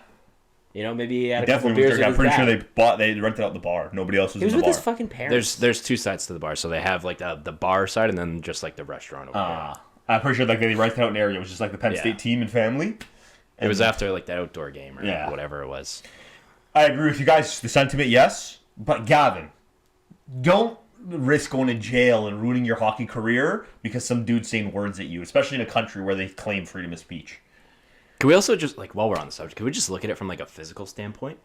You know, maybe he had a Definitely couple beers was with drinking. I'm his pretty dad. sure they rented out the bar. Nobody else was He was in the with bar. his fucking parents. There's two sides to the bar, so they have like the bar side and then just like the restaurant over here. I'm pretty sure like they rented out an area. It was just like the Penn Yeah. State team and family. It was after like the outdoor game or Yeah. whatever it was. I agree with you guys. The sentiment, yes. But Gavin, don't risk going to jail and ruining your hockey career because some dude's saying words at you, especially in a country where they claim freedom of speech. Can we also just like while we're on the subject, can we just look at it from like a physical standpoint?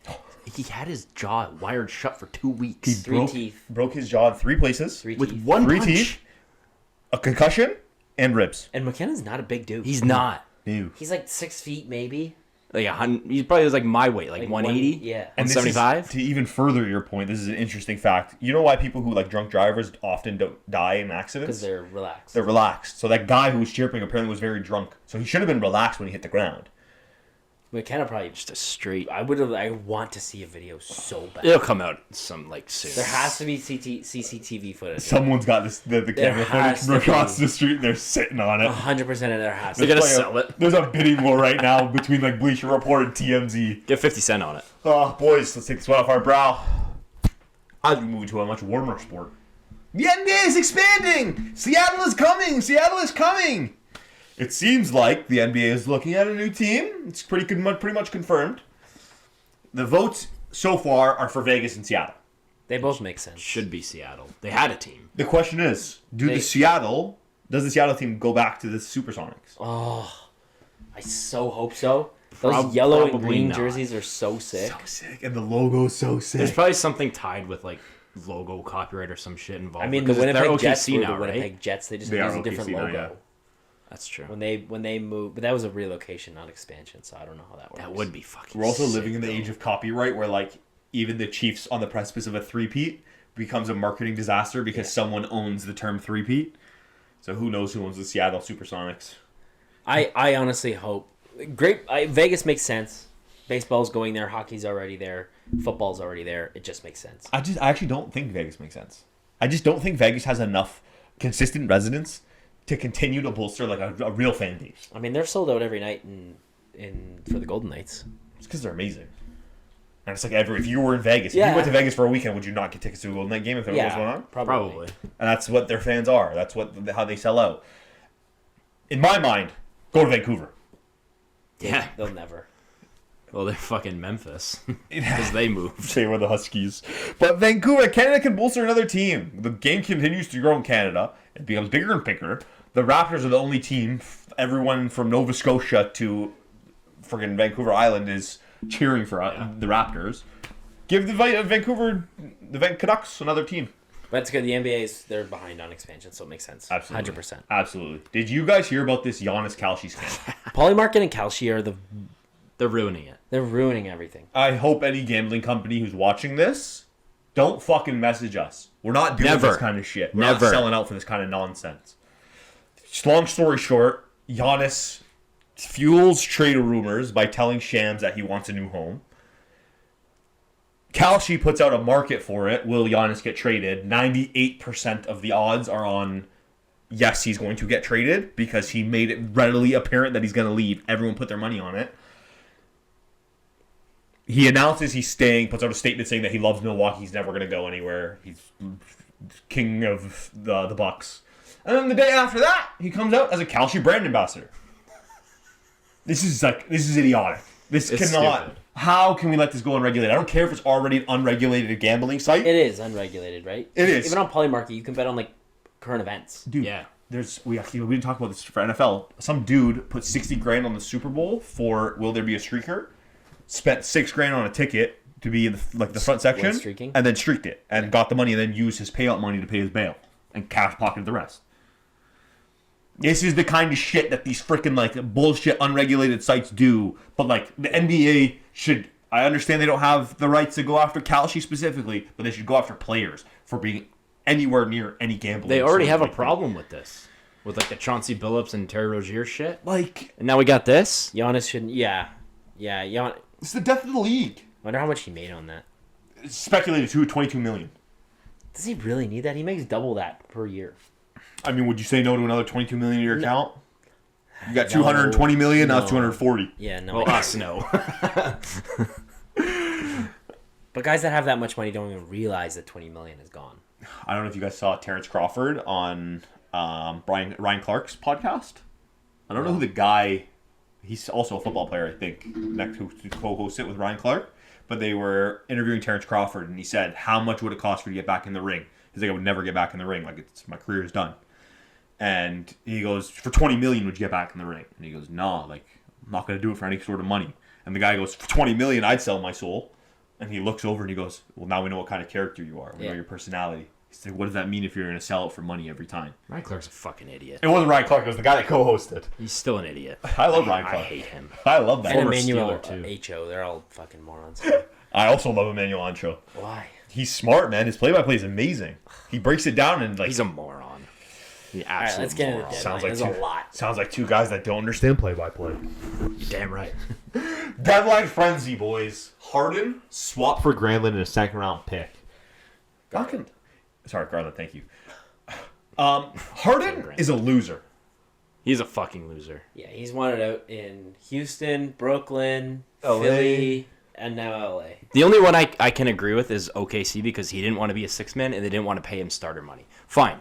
He had his jaw wired shut for 2 weeks. Three teeth. Broke his jaw in 3 places. With teeth. one Three punch. teeth, a concussion, and ribs. And McKinnon's not a big dude. He's not. Ew. He's like 6 feet, maybe. Like 100. He probably was like my weight, like 180. Yeah. And this is- 175. to even further your point, this is an interesting fact. You know why people who like drunk drivers often don't die in accidents? Because they're relaxed. They're relaxed. So that guy who was chirping apparently was very drunk. So he should have been relaxed when he hit the ground. McKenna probably Just a straight. I would have. I want to see a video so bad. It'll come out some like soon. There has to be CCTV footage. Someone's got this the camera has footage to across be. the street. They're sitting on it. 100% of there has to They're be. gonna sell it. There's a bidding war right now between like Bleacher Report and TMZ. Get 50 Cent on it. Oh, boys, let's take the sweat off our brow. As we move to a much warmer sport. The NBA is expanding! Seattle is coming! Seattle is coming! It seems like the NBA is looking at a new team. It's pretty much confirmed. The votes so far are for Vegas and Seattle. They both make sense. Should be Seattle. They had a team. The question is, does the Seattle team go back to the Supersonics? Oh, I so hope so. Those yellow and probably green not. jerseys are so sick. So sick, and the logo's so sick. There's probably something tied with like logo copyright or some shit involved. I mean, the because they're Winnipeg OKC Jets were now, the right? Winnipeg Jets. They just They use are a different OKC now, logo. yeah. That's true. When they moved, but that was a relocation, not expansion. So I don't know how that works. That would be fucking. We're also sick, living in the though. age of copyright where like even the Chiefs on the precipice of a three-peat becomes a marketing disaster because someone owns the term three-peat. So who knows who owns the Seattle Supersonics? I honestly hope. Vegas makes sense. Baseball's going there. Hockey's already there. Football's already there. It just makes sense. I actually don't think Vegas makes sense. I just don't think Vegas has enough consistent residents to continue to bolster like a real fan base. I mean, they're sold out every night in for the Golden Knights. It's because they're amazing. And it's like if you were in Vegas, if Yeah. you went to Vegas for a weekend, would you not get tickets to a Golden Knight game if there was one on? Probably. And that's what their fans are. That's how they sell out. In my mind, go to Vancouver. Yeah. They'll never. Well, they're fucking Memphis because they moved. They were the Huskies. But Vancouver, Canada can bolster another team. The game continues to grow in Canada. It becomes bigger and bigger. The Raptors are the only team. Everyone from Nova Scotia to friggin' Vancouver Island is cheering for the Raptors. Give the Van Canucks another team. But it's good. The NBA they're behind on expansion, so it makes sense. Absolutely. 100%. Absolutely. Did you guys hear about this Giannis Kalshi scandal? Polymarket and Kalshi are They're ruining it. they're ruining everything. I hope any gambling company who's watching this, don't fucking message us. We're not doing Never. this kind of shit. We're Never. not selling out for this kind of nonsense. Long story short, Giannis fuels trade rumors by telling Shams that he wants a new home. Kalshi puts out a market for it. Will Giannis get traded? 98% of the odds are on yes, he's going to get traded because he made it readily apparent that he's going to leave. Everyone put their money on it. He announces he's staying, puts out a statement saying that he loves Milwaukee. He's never going to go anywhere. He's king of the Bucks. And then the day after that, he comes out as a Kalshi brand ambassador. This is idiotic. It's cannot. Stupid. How can we let this go unregulated? I don't care if it's already an unregulated gambling site. It is unregulated, right? It is. Even on Polymarket, you can bet on like current events. Dude, yeah. We didn't talk about this for NFL. Some dude put $60,000 on the Super Bowl for Will There Be a Streaker? Spent $6,000 on a ticket to be in the front section, and then streaked it and got the money, and then used his payout money to pay his bail and cash pocketed the rest. This is the kind of shit that these freaking like bullshit unregulated sites do. But like the NBA should. I understand they don't have the rights to go after Kalshi specifically, but they should go after players for being anywhere near any gambling. They already have a problem with this, with like the Chauncey Billups and Terry Rozier shit. Like, and now we got this. Giannis shouldn't. Yeah. It's the death of the league. Wonder how much he made on that. It's speculated to $22 million. Does he really need that? He makes double that per year. I mean, would you say no to another $22 million in your account? You got $220 million. Now it's $240. Yeah, no. Well, us no. But guys that have that much money don't even realize that $20 million is gone. I don't know if you guys saw Terrence Crawford on Ryan Clark's podcast. I don't know who the guy. He's also a football player, I think. Next who co-hosts it with Ryan Clark. But they were interviewing Terrence Crawford, and he said, "How much would it cost for you to get back in the ring?" He's like, "I would never get back in the ring. Like, my career is done." And he goes, "For $20 million, would you get back in the ring?" And he goes, "Nah, like, I'm not gonna do it for any sort of money." And the guy goes, "For $20 million, I'd sell my soul." And he looks over and he goes, "Well, now we know what kind of character you are. We know your personality." He's like, "What does that mean if you're gonna sell it for money every time?" Ryan Clark's a fucking idiot. It wasn't Ryan Clark. It was the guy that co-hosted. He's still an idiot. I love Ryan Clark. I hate him. I love that. And Former Emmanuel Steeler, too. H.O. They're all fucking morons. I also love Emmanuel Ancho. Why? He's smart, man. His play-by-play is amazing. He breaks it down and like He's a moron. He All right, let's get into the Sounds deadline. like There's a lot. Sounds like two guys that don't understand play-by-play. You're damn right. Deadline frenzy, boys. Harden swap for Granlund in a second-round pick. Sorry, Garland. Thank you. Harden is a loser. He's a fucking loser. Yeah, he's wanted out in Houston, Brooklyn, LA. Philly, and now L.A. The only one I can agree with is OKC because he didn't want to be a six-man and they didn't want to pay him starter money. Fine.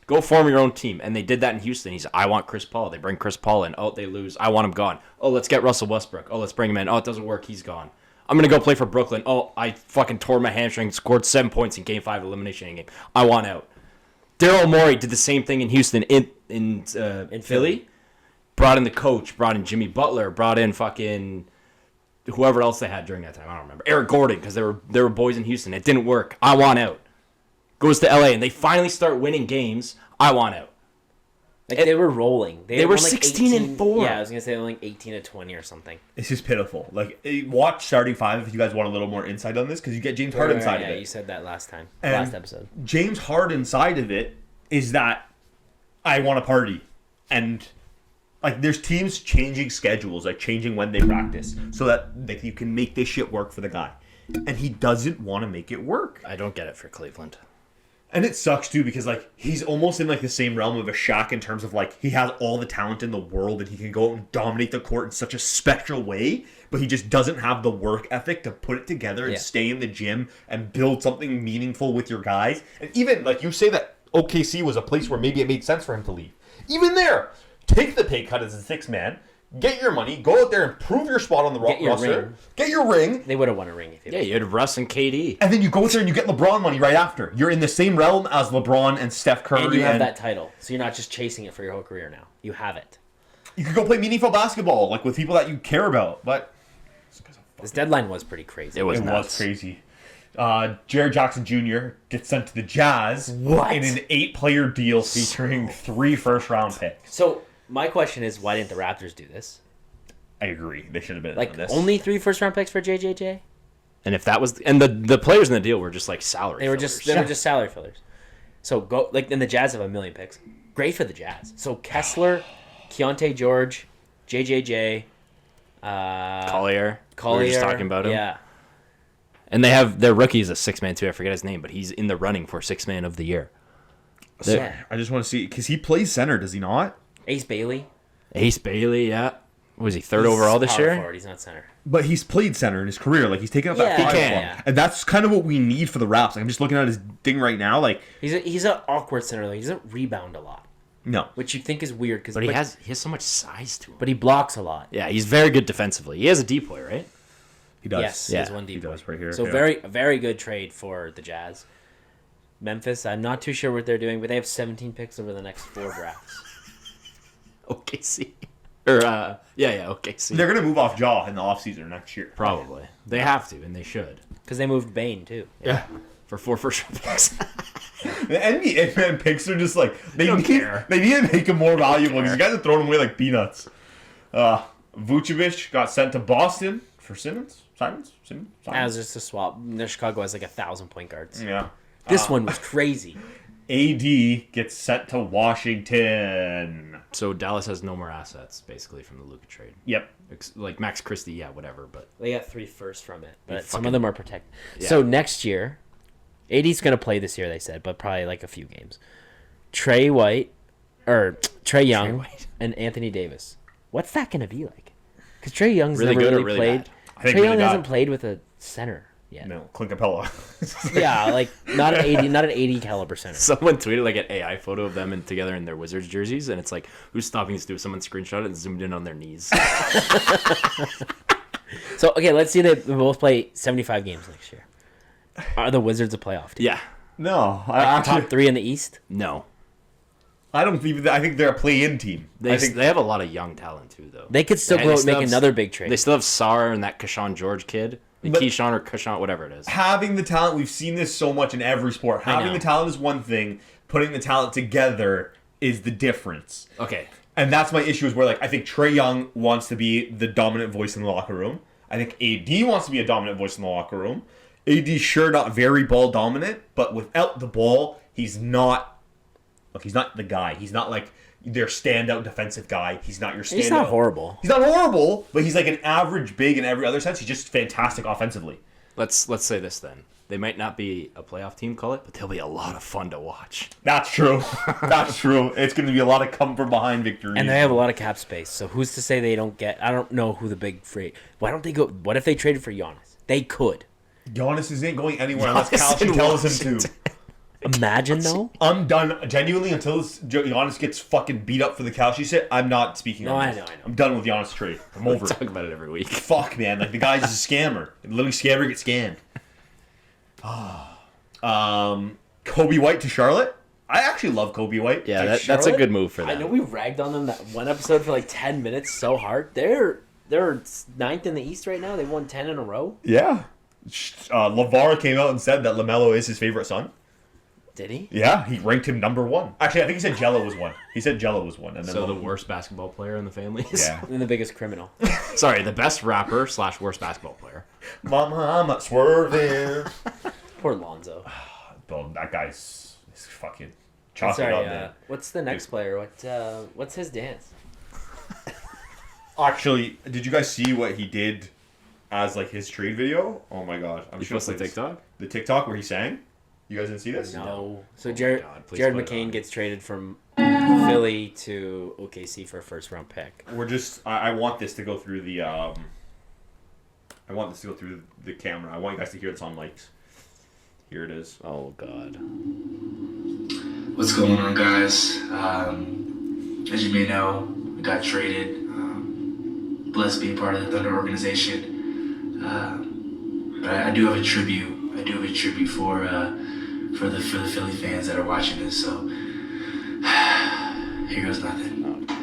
Go form your own team. And they did that in Houston. He's I want Chris Paul. They bring Chris Paul in. Oh, they lose. I want him gone. Oh, let's get Russell Westbrook. Oh, let's bring him in. Oh, it doesn't work. He's gone. I'm going to go play for Brooklyn. Oh, I fucking tore my hamstring, scored 7 points in Game 5 elimination game. I want out. Daryl Morey did the same thing in Houston in Philly. Brought in the coach, brought in Jimmy Butler, brought in fucking whoever else they had during that time. I don't remember. Eric Gordon, because they were boys in Houston. It didn't work. I want out. Goes to LA, and they finally start winning games. I want out. Like they were rolling. They were won, like, 16-4. Yeah, I was gonna say like 18-20 or something. It's just pitiful. Like, watch starting five if you guys want a little more insight on this, because you get James Harden side of it. Yeah, you said that last time, And last episode. James Harden side of it is that I want to party, and like there's teams changing schedules, like changing when they practice, so that like you can make this shit work for the guy, and he doesn't want to make it work. I don't get it for Cleveland. And it sucks too because like he's almost in like the same realm of a Shaq in terms of like he has all the talent in the world and he can go out and dominate the court in such a special way, but he just doesn't have the work ethic to put it together and stay in the gym and build something meaningful with your guys. And even like you say that OKC was a place where maybe it made sense for him to leave. Even there, take the pay cut as a six man. Get your money. Go out there and prove your spot on the roster. Get your ring. They would have won a ring if you. Yeah, you had Russ and KD. And then you go out there and you get LeBron money right after. You're in the same realm as LeBron and Steph Curry. And you have that title. So you're not just chasing it for your whole career now. You have it. You could go play meaningful basketball, like with people that you care about. But this deadline was pretty crazy. It was crazy. Jared Jackson Jr. gets sent to the Jazz in an 8-player deal featuring 3 first-round picks. So my question is, why didn't the Raptors do this? I agree. They should have been like on this. only 3 first-round picks for JJJ. And if that was and the players in the deal were just like salary. They were just salary fillers. So go like and the Jazz have 1 million picks. Great for the Jazz. So Kessler, Keontae George, JJJ, Collier. We were just talking about him. Yeah. And they have their rookie is a 6-man too. I forget his name, but he's in the running for 6-man of the year. So, I just want to see because he plays center, does he not? Ace Bailey. Ace Bailey, yeah. Was he third overall this power year? Forward. He's not center. But he's played center in his career. Like, he's taken up that Yeah, 5 he can. slot. Yeah. And that's kind of what we need for the Raps. Like, I'm just looking at his thing right now. Like, He's an awkward center. Like, he doesn't rebound a lot, no. which you think is weird because But he has so much size to him. but he blocks a lot. Yeah, he's very good defensively. He has a depoy, right? He does. Yes, Yeah, he has one he deep. does right here. So Yeah. very good trade for the Jazz. Memphis, I'm not too sure what they're doing, but they have 17 picks over the next 4 drafts. OKC. Or, OKC. They're going to move off Jaw in the offseason next year. Probably. They have to, and they should. Because they moved Bane, too. Yeah. For 4 first-round picks. The NBA man picks are just like, they don't need, care. they need to make him more valuable because you guys are throwing him away like peanuts. Vucevic got sent to Boston for Simmons. That was just a swap. Chicago has like 1,000 point guards. Yeah. This one was crazy. AD gets sent to Washington. So Dallas has no more assets, basically, from the Luka trade. Yep. Like Max Christie, yeah, whatever, but... They got 3 firsts from it, but some fucking- of them are protected. Yeah. So next year, AD's going to play this year, they said, but probably like a few games. Trey Young, White. and Anthony Davis. What's that going to be like? Because Trey Young's Really never good or really really played. bad? I think Trey really Young bad. hasn't played with a center yet. No, Clint Capella. Yeah, like not an 80 caliber center. Someone tweeted like an AI photo of them together in their Wizards jerseys, and it's like, who's stopping us to do? Someone screenshot it and zoomed in on their knees. So okay, let's see they both play 75 games next year. Are the Wizards a playoff team? Yeah. No, Top 3 in the East? No. I don't even. I think they're a play-in team. They have a lot of young talent, too, though. They could still Yeah, go they out and still make have- another big trade. They still have Sar and that Keyshawn George kid. But- Keyshawn or Keyshawn, whatever it is. Having the talent, we've seen this so much in every sport. Having know. the talent is one thing. Putting the talent together is the difference. Okay. And that's my issue is where, like, I think Trae Young wants to be the dominant voice in the locker room. I think AD wants to be a dominant voice in the locker room. AD's sure not very ball dominant, but without the ball, he's not. Look, he's not the guy. He's not like their standout defensive guy. He's not your standout. He's not horrible. He's not horrible, but he's like an average big in every other sense. He's just fantastic offensively. Let's say this then. They might not be a playoff team, call it, but they'll be a lot of fun to watch. That's true. That's true. It's going to be a lot of come from behind victories. And they have a lot of cap space, so who's to say they don't get... I don't know who the big free... Why don't they go... What if they traded for Giannis? They could. Giannis isn't going anywhere unless Giannis Kalshi in tells him to. Washington. Imagine, though. I'm done. Genuinely, until Giannis gets fucking beat up for the Kalshi shit, I'm not speaking No, on I this. know. I'm done with Giannis trade. I'm We over talk it. about it every week. Fuck, man. Like, the guy's just a scammer. Literally, scammer gets scammed. Kobe White to Charlotte. I actually love Kobe White. Yeah, Like that's a Charlotte, good move for them. I know we ragged on them that one episode for like 10 minutes so hard. They're 9th in the East right now. They won 10 in a row. Yeah. LeVar came out and said that LaMelo is his favorite son. Did he? Yeah, he ranked him number 1. Actually, I think he said Jello was 1. He said Jello was 1. And then So the worst basketball player in the family is... Yeah. And the biggest criminal. Sorry, the best rapper / worst basketball player. Mama swerving. Poor Lonzo. Well, that guy's fucking chocolate Sorry, up, man. what's the next player? What's his dance? Actually, did you guys see what he did as like his trade video? Oh my god. I'm You just gonna posted play this. TikTok? The TikTok where he sang? You guys didn't see this? No. So Oh my Jared God, please Jared put it McCain on. gets traded from Philly to OKC for a first round pick. We're just I want this to go through the I want this to go through the camera. I want you guys to hear this on mics. Here it is. Oh, God. What's going on, guys? As you may know, we got traded. Blessed to be a part of the Thunder organization. But I do have a tribute. I do have a tribute for the Philly fans that are watching this. So here goes nothing. Oh, God.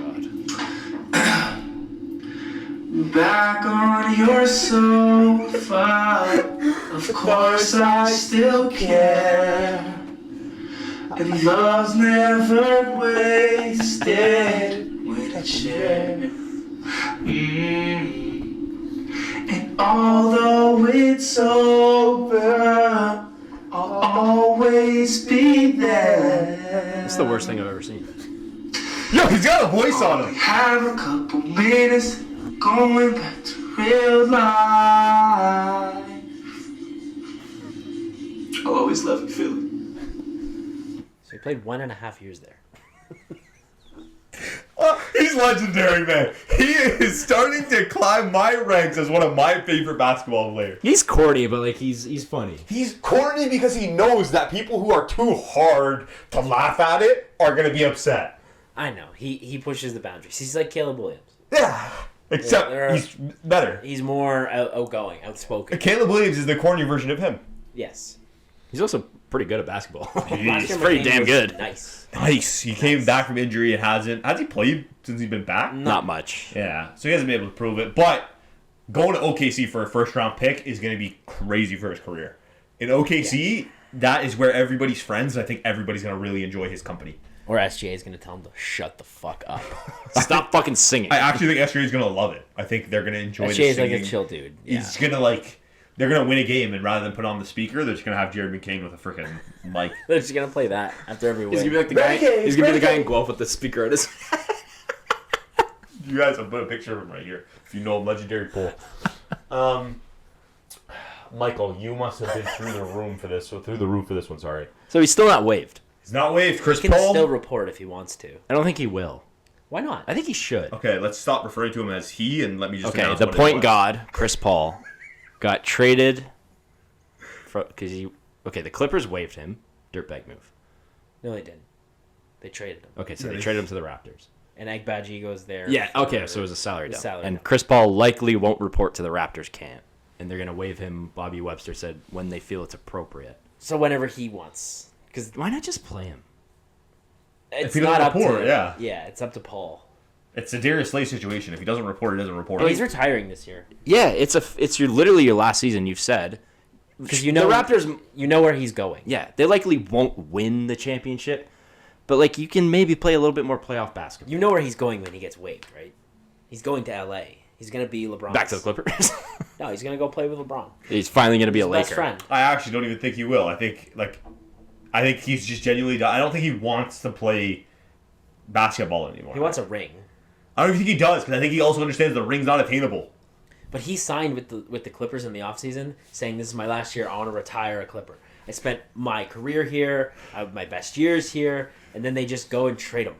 Back on your sofa, of course I still care. And love's never wasted when it's shared. And although it's over, I'll always be there. That's the worst thing I've ever seen. Yo, he's got a voice on him. Have a couple minutes, going back to real life. I'll always love you, Philly. So he played 1.5 years there. He's legendary, man. He is starting to climb my ranks as one of my favorite basketball players. He's corny, but like he's funny. He's corny because he knows that people who are too hard to laugh at it are going to be upset. I know. He pushes the boundaries. He's like Caleb Williams. Yeah. Except he's better. He's more outgoing, outspoken. Caleb Williams is the corny version of him. Yes. He's also pretty good at basketball. He's He's pretty damn good. Nice. Nice. He came back from injury and has he played since he's been back? Not much. Yeah. So he hasn't been able to prove it. But going to OKC for a first-round pick is going to be crazy for his career. In OKC, that is where everybody's friends, and I think everybody's going to really enjoy his company. Or SGA is going to tell him to shut the fuck up. Stop fucking singing. I actually think SGA is going to love it. I think they're going to enjoy the SGA is singing. like a chill dude. Yeah. He's going to they're going to win a game, and rather than put on the speaker, they're just going to have Jared McCain with a freaking mic. They're just going to play that after every win. He's gonna be like the guy. He's gonna be the guy in Guelph with the speaker at his. You guys, I'll put a picture of him right here. If you know him, legendary Cole. Michael, you must have been through the roof for this one, sorry. So he's still not waived. He's not waived. Chris He can Paul. still report if he wants to. I don't think he will. Why not? I think he should. Okay, let's stop referring to him as he, and let me just Okay, announce the what it point was. guard, Chris Paul, got traded because the Clippers waived him. Dirtbag move. No, they didn't. They traded him. Okay, so they traded him to the Raptors. And Agbaji goes there. Yeah, for okay, so it was a salary the dump. salary And dump. Chris Paul likely won't report to the Raptors camp. And they're going to waive him, Bobby Webster said, when they feel it's appropriate. So whenever he wants. Because Why not just play him? it's he not doesn't up report, to... yeah. Yeah, it's up to Paul. It's a Darius Slay situation. If he doesn't report, he doesn't report. Oh, he's retiring this year. Yeah, it's literally your last season, you've said. Because you know the Raptors, you know where he's going. yeah, they likely won't win the championship, but like you can maybe play a little bit more playoff basketball. You know where he's going when he gets waived, right? He's going to L.A. He's going to be LeBron. Back to the Clippers. No, he's going to go play with LeBron. He's finally going to be He's a his Laker. best friend. I actually don't even think he will. I think he's just genuinely. I don't think he wants to play basketball anymore. He wants a ring. I don't even think he does because I think he also understands the ring's not attainable. But he signed with the Clippers in the offseason saying, this is my last year, I want to retire a Clipper. I spent my career here, I have my best years here, and then they just go and trade him.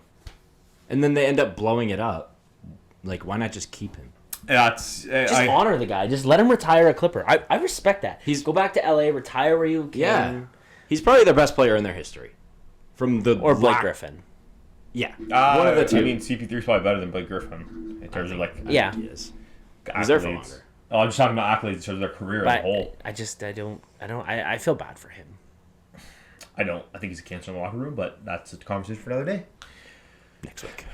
And then they end up blowing it up. Like, why not just keep him? That's Just honor the guy. Just let him retire a Clipper. I respect that. Go back to LA, retire where you can. Yeah. He's probably their best player in their history. From the Or Blake Griffin. Yeah. one of the two. I mean, CP3's probably better than Blake Griffin in terms of Yeah. He is. accolades. He's there for longer. Oh, I'm just talking about accolades in terms of their career as a But whole. I feel bad for him. I don't. I think he's a cancer in the locker room, but that's a conversation for another day. Next week.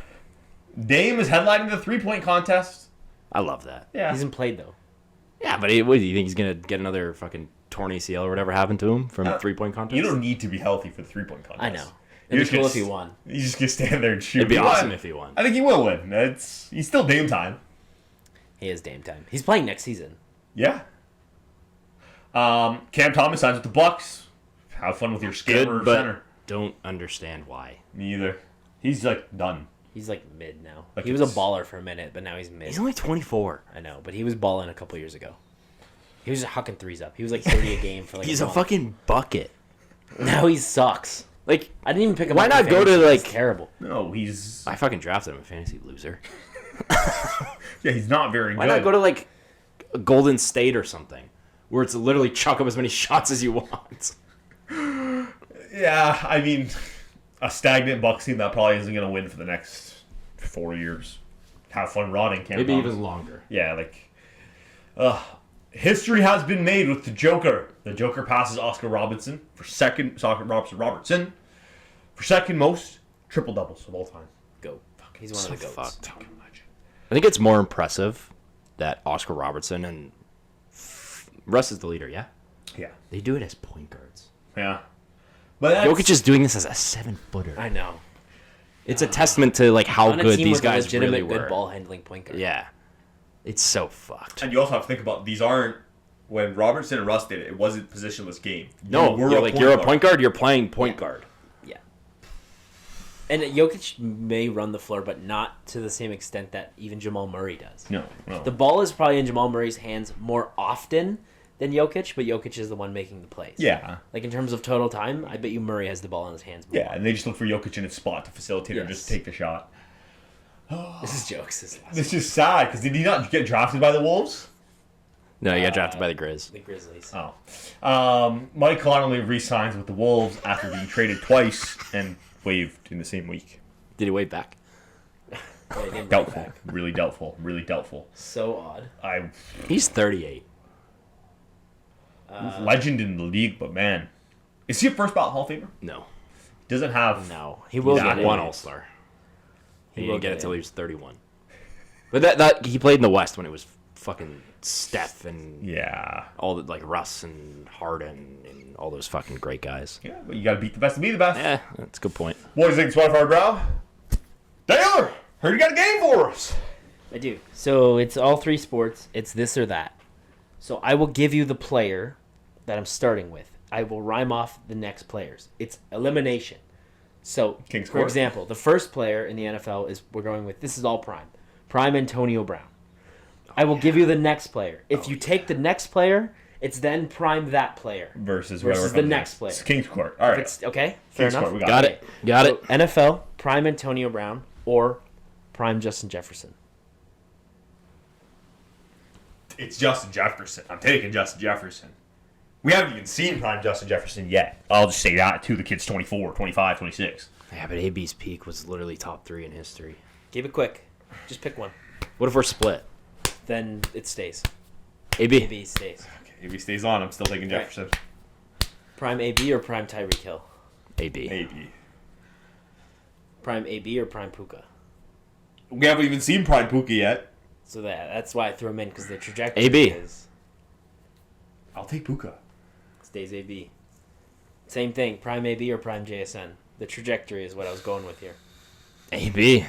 Dame is headlining the 3-point contest. I love that. Yeah. He hasn't played, though. Yeah, but what do you think he's going to get another fucking torn ACL or whatever happened to him from 3-point contest? You don't need to be healthy for the 3-point contest. I know. You're It'd be cool just if gonna- he won. You just gonna stand there and shoot. It'd be He awesome won. if he won. I think he will win. He's still Dame time. He is Dame time. He's playing next season. Yeah. Cam Thomas signs with the Bucks. Have fun with your scammer Good, but center. don't understand why. Me either. He's like done. He's like mid now. Like He was a it's- baller for a minute, but now he's mid. He's only 24. I know, but he was balling a couple years ago. He was just hucking threes up. He was like 30 a game for like He's a a month. fucking bucket. Now he sucks. Like, I didn't even pick him Why up. not in go to, fantasy. like- He's terrible. No, he's I fucking drafted him a fantasy loser. yeah, he's not very Why good. not go to, like, Golden State or something? Where it's literally chuck up as many shots as you want. Yeah, I mean, a stagnant Bucks team that probably isn't gonna win for the next 4 years. Have fun rotting, Cam Maybe Thomas. even longer. Yeah, like, history has been made with the Joker. The Joker passes Oscar Robertson for second most triple doubles of all time. Go. He's one of the goats. Fucked. I think it's more impressive that Oscar Robertson and Russ is the leader, yeah? Yeah, They do it as point guards. yeah. But that's, Jokic is doing this as a 7-footer. I know. It's a testament to like how On a good team these with a guys legitimate really were. good ball handling point guard. Yeah, it's so fucked. and you also have to think about these aren't when Robertson and Russ did it. It wasn't positionless game. No, You were you're a point guard. You're playing point guard. Yeah. And Jokic may run the floor, but not to the same extent that even Jamal Murray does. No. The ball is probably in Jamal Murray's hands more often than Jokic, but Jokic is the one making the plays. Yeah. Like in terms of total time, I bet you Murray has the ball in his hands more. Yeah, and they just look for Jokic in his spot to facilitate or Yes. just take the shot. This is jokes. This is This is sad because did he not get drafted by the Wolves? No, you got drafted by the Grizz. the Grizzlies. Mike Connolly re-signs with the Wolves after being traded twice and waived in the same week. Did he wait back? Yeah, he didn't bring it Doubtful. back. Really doubtful. Really doubtful. So odd. He's 38. Legend in the league, but man. Is he a first ballot Hall of Famer? No. Doesn't have... No, he will He's get not one it. All-Star. He He didn't will get get it until in. he was 31. But that he played in the West when it was fucking Steph and Yeah. all the, like Russ and Harden and all those fucking great guys. Yeah, but you got to beat the best to be the best. Yeah, that's a good point. What do you think, Spotify Brow? Taylor, heard you got a game for us. I do. So it's all three sports. It's this or that. So I will give you the player that I'm starting with. I will rhyme off the next players. It's elimination. So, King's for Court. example, the first player in the NFL is we're going with, this is all prime. Prime Antonio Brown. I will give you the next player. If you take the next player, it's then prime that player. Versus whatever the comes next next. player. It's King's Court. All right. It's, okay, fair King's enough. Court, we Got Okay. it. Got So it. NFL, prime Antonio Brown or prime Justin Jefferson. It's Justin Jefferson. I'm taking Justin Jefferson. We haven't even seen prime Justin Jefferson yet. I'll just say that, too. The kid's 24, 25, 26. Yeah, but AB's peak was literally top 3 in history. Keep it quick. Just pick one. What if we're split? Then it stays. AB. AB stays. Okay, if he stays on, I'm still taking All right. Jefferson. Prime AB or prime Tyreek Hill? AB. Maybe. Prime AB or prime Puka? We haven't even seen prime Pookie yet. So that's why I threw him in, because the trajectory AB. is I'll take Puka. stays AB. Same thing, prime AB or prime JSN. The trajectory is what I was going with here. AB.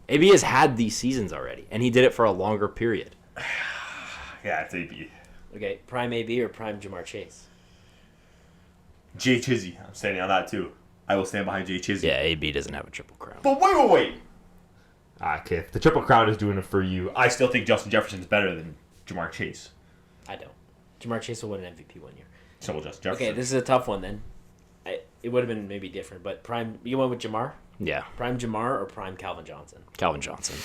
AB has had these seasons already, and he did it for a longer period. Yeah, it's AB. Okay, prime AB or prime Jamar Chase? Jay Chizzy. I'm standing on that, too. I will stand behind Jay Chizzy. Yeah, AB doesn't have a triple crown. But wait. Okay, if the Triple Crown is doing it for you, I still think Justin Jefferson's better than Jamar Chase. I don't. Jamar Chase will win an MVP one year. So will Justin Jefferson. Okay, this is a tough one then. It would have been maybe different, but prime. You went with Jamar? Yeah, Prime Jamar or prime Calvin Johnson? Calvin Johnson.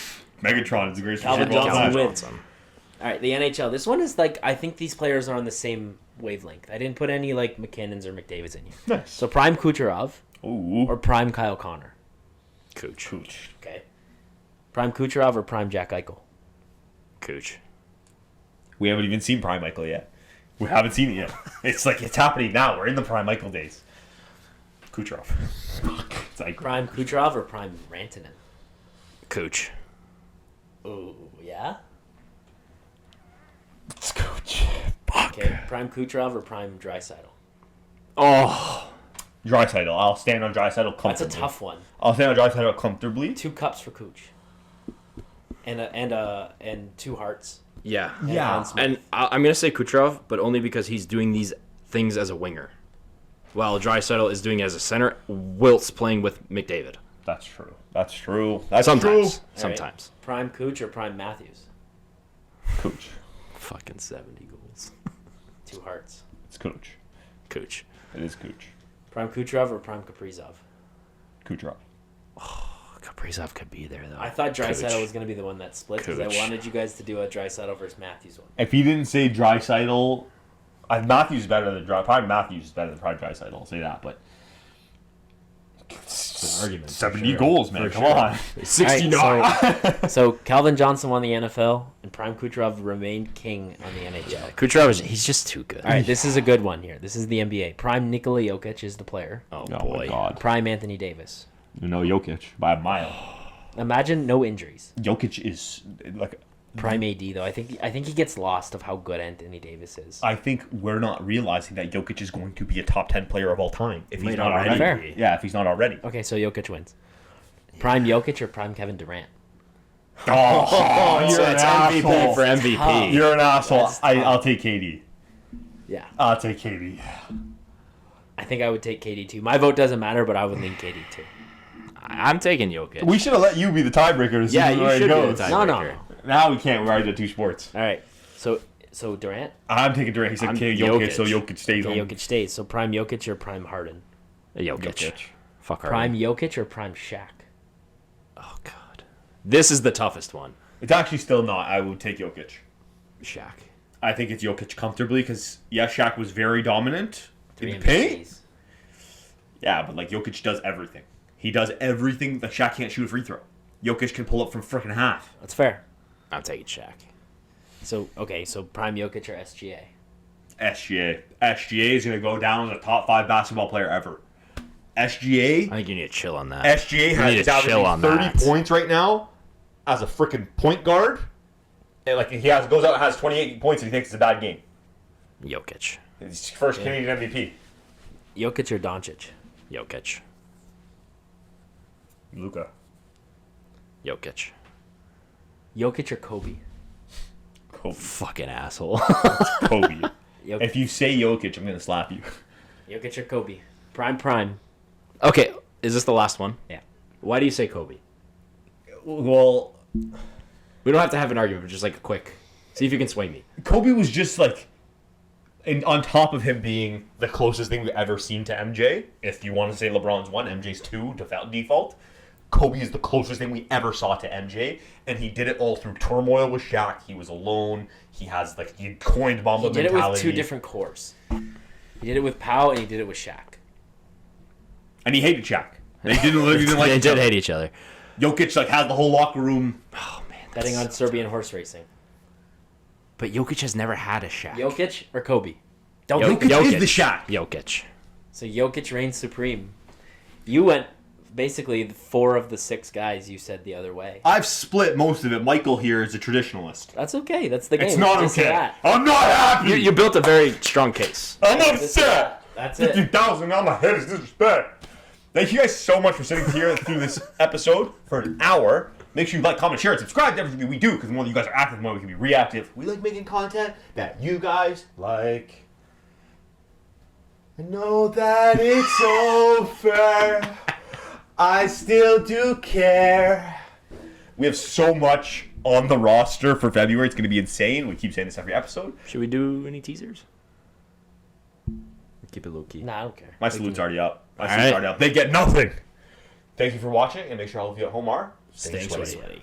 Megatron is the greatest Calvin receiver of all Johnson time. wins. All right, the NHL. This one is like, I think these players are on the same wavelength. I didn't put any like McKinnons or McDavids in here. Nice. So prime Kucherov Ooh. or prime Kyle Connor. Cooch. Cooch. Okay. Prime Kucherov or prime Jack Eichel. Cooch. We haven't even seen Prime Michael yet. We haven't seen it yet. It's like, it's happening now. We're in the Prime Michael days. Kucherov. It's like, Prime Kucherov or prime Rantanen. Cooch. Ooh, yeah. it's Cooch. Fuck. Okay. Prime Kucherov or prime Draisaitl. Oh. Draisaitl. I'll stand on Draisaitl comfortably. That's a tough one. I'll stand on Draisaitl comfortably. 2 cups for Cooch. And 2 hearts. Yeah. Yeah. Conn Smith. And I'm going to say Kucherov, but only because he's doing these things as a winger. While Draisaitl is doing it as a center, Wilt's playing with McDavid. That's true. That's true. That's Sometimes. true. Sometimes. Prime Cooch or prime Matthews. Cooch. Fucking 70 goals. 2 hearts. It's Cooch. Cooch. It is Cooch. Prime Kucherov or prime Kaprizov. Kucherov. Kaprizov could be there, though. I thought Draisaitl Cooch. was going to be the one that split because I Cooch. wanted you guys to do a Draisaitl versus Matthews one. If he didn't say Draisaitl, Matthews is better than Probably Matthews is better than Prime Draisaitl. I'll say that, but It's an argument. 70 goals, man. For Come sure. on. 69. Alright, so Calvin Johnson won the NFL, and Prime Kucherov remained king on the NHL. Kucherov, he's just too good. All right, this is a good one here. This is the NBA. Prime Nikola Jokic is the player. Oh, Oh, boy. my God. Prime Anthony Davis. No Jokic by a mile. Imagine no injuries. Jokic is like. Prime AD though. I think he gets lost of how good Anthony Davis is. I think we're not realizing that Jokic is going to be a top 10 player of all time if he's Might not already already. be. Yeah, if he's not already. Okay, so Jokic wins. Prime Jokic or prime Kevin Durant? Oh, So it's MVP for MVP. You're an asshole. That's tough. I'll take KD. Yeah, I'll take KD. I think I would take KD too. My vote doesn't matter, but I would lean KD too. I'm taking Jokic. We should have let you be the tiebreaker to see Yeah, you where it should be the goes. tiebreaker. No. Now we can't. We're already at 2 sports. All right, so Durant. I'm taking Durant. He said I'm Jokic, Jokic. so Jokic stays Okay, on. Jokic stays. So prime Jokic or prime Harden? Jokic. Jokic. Fuck her. Prime Jokic or prime Shaq? Oh God, this is the toughest one. It's actually still not. I would take Jokic. Shaq. I think it's Jokic comfortably because, yeah, Shaq was very dominant in 3 the paint. MVPs. Yeah, but like Jokic does everything. He does everything. Like Shaq can't shoot a free throw. Jokic can pull up from freaking half. That's fair. I'm taking Shaq. So prime Jokic or SGA? SGA. SGA is going to go down as a top 5 basketball player ever. SGA. I think you need to chill on that. SGA You need has to chill on 30 that. points right now as a freaking point guard. And like goes out and has 28 points and he thinks it's a bad game. Jokic. His first Canadian MVP. Jokic or Doncic? Jokic. Luka. Jokic. Jokic or Kobe? Kobe. Fucking asshole. Kobe. Jokic, If you say Jokic, I'm going to slap you. Jokic or Kobe? Prime. Okay, is this the last one? Yeah. Why do you say Kobe? Well, We don't have to have an argument, but just like a quick. See if you can sway me. Kobe was just like, and on top of him being the closest thing we've ever seen to MJ, if you want to say LeBron's 1, MJ's 2 default, Kobe is the closest thing we ever saw to MJ, and he did it all through turmoil with Shaq. He was alone. He coined Mamba He did mentality. it with 2 different cores. He did it with Powell and he did it with Shaq. And he hated Shaq. They didn't like They each did other. hate each other. Jokic has the whole locker room. Oh man, Betting on Serbian horse racing. But Jokic has never had a Shaq. Jokic or Kobe? Jokic is the Shaq. Jokic. So Jokic reigns supreme. You went basically 4 of the 6 guys you said the other way. I've split most of it. Michael here is a traditionalist. That's okay. That's the game. It's not Just say okay. that. I'm not happy. You built a very strong case. I'm Just say upset. that. That's it. 50,000 on my head is disrespect. Thank you guys so much for sitting here through this episode for an hour. Make sure you like, comment, share, and subscribe to everything we do, because the more you guys are active, the more we can be reactive. We like making content that you guys like. I know that it's over. I still do care. We have so much on the roster for February. It's going to be insane. We keep saying this every episode. Should we do any teasers? Keep it low key. Nah, I don't care. My salute's already up. All right. They get nothing. Thank you for watching, and make sure all of you at home are Staying sweaty.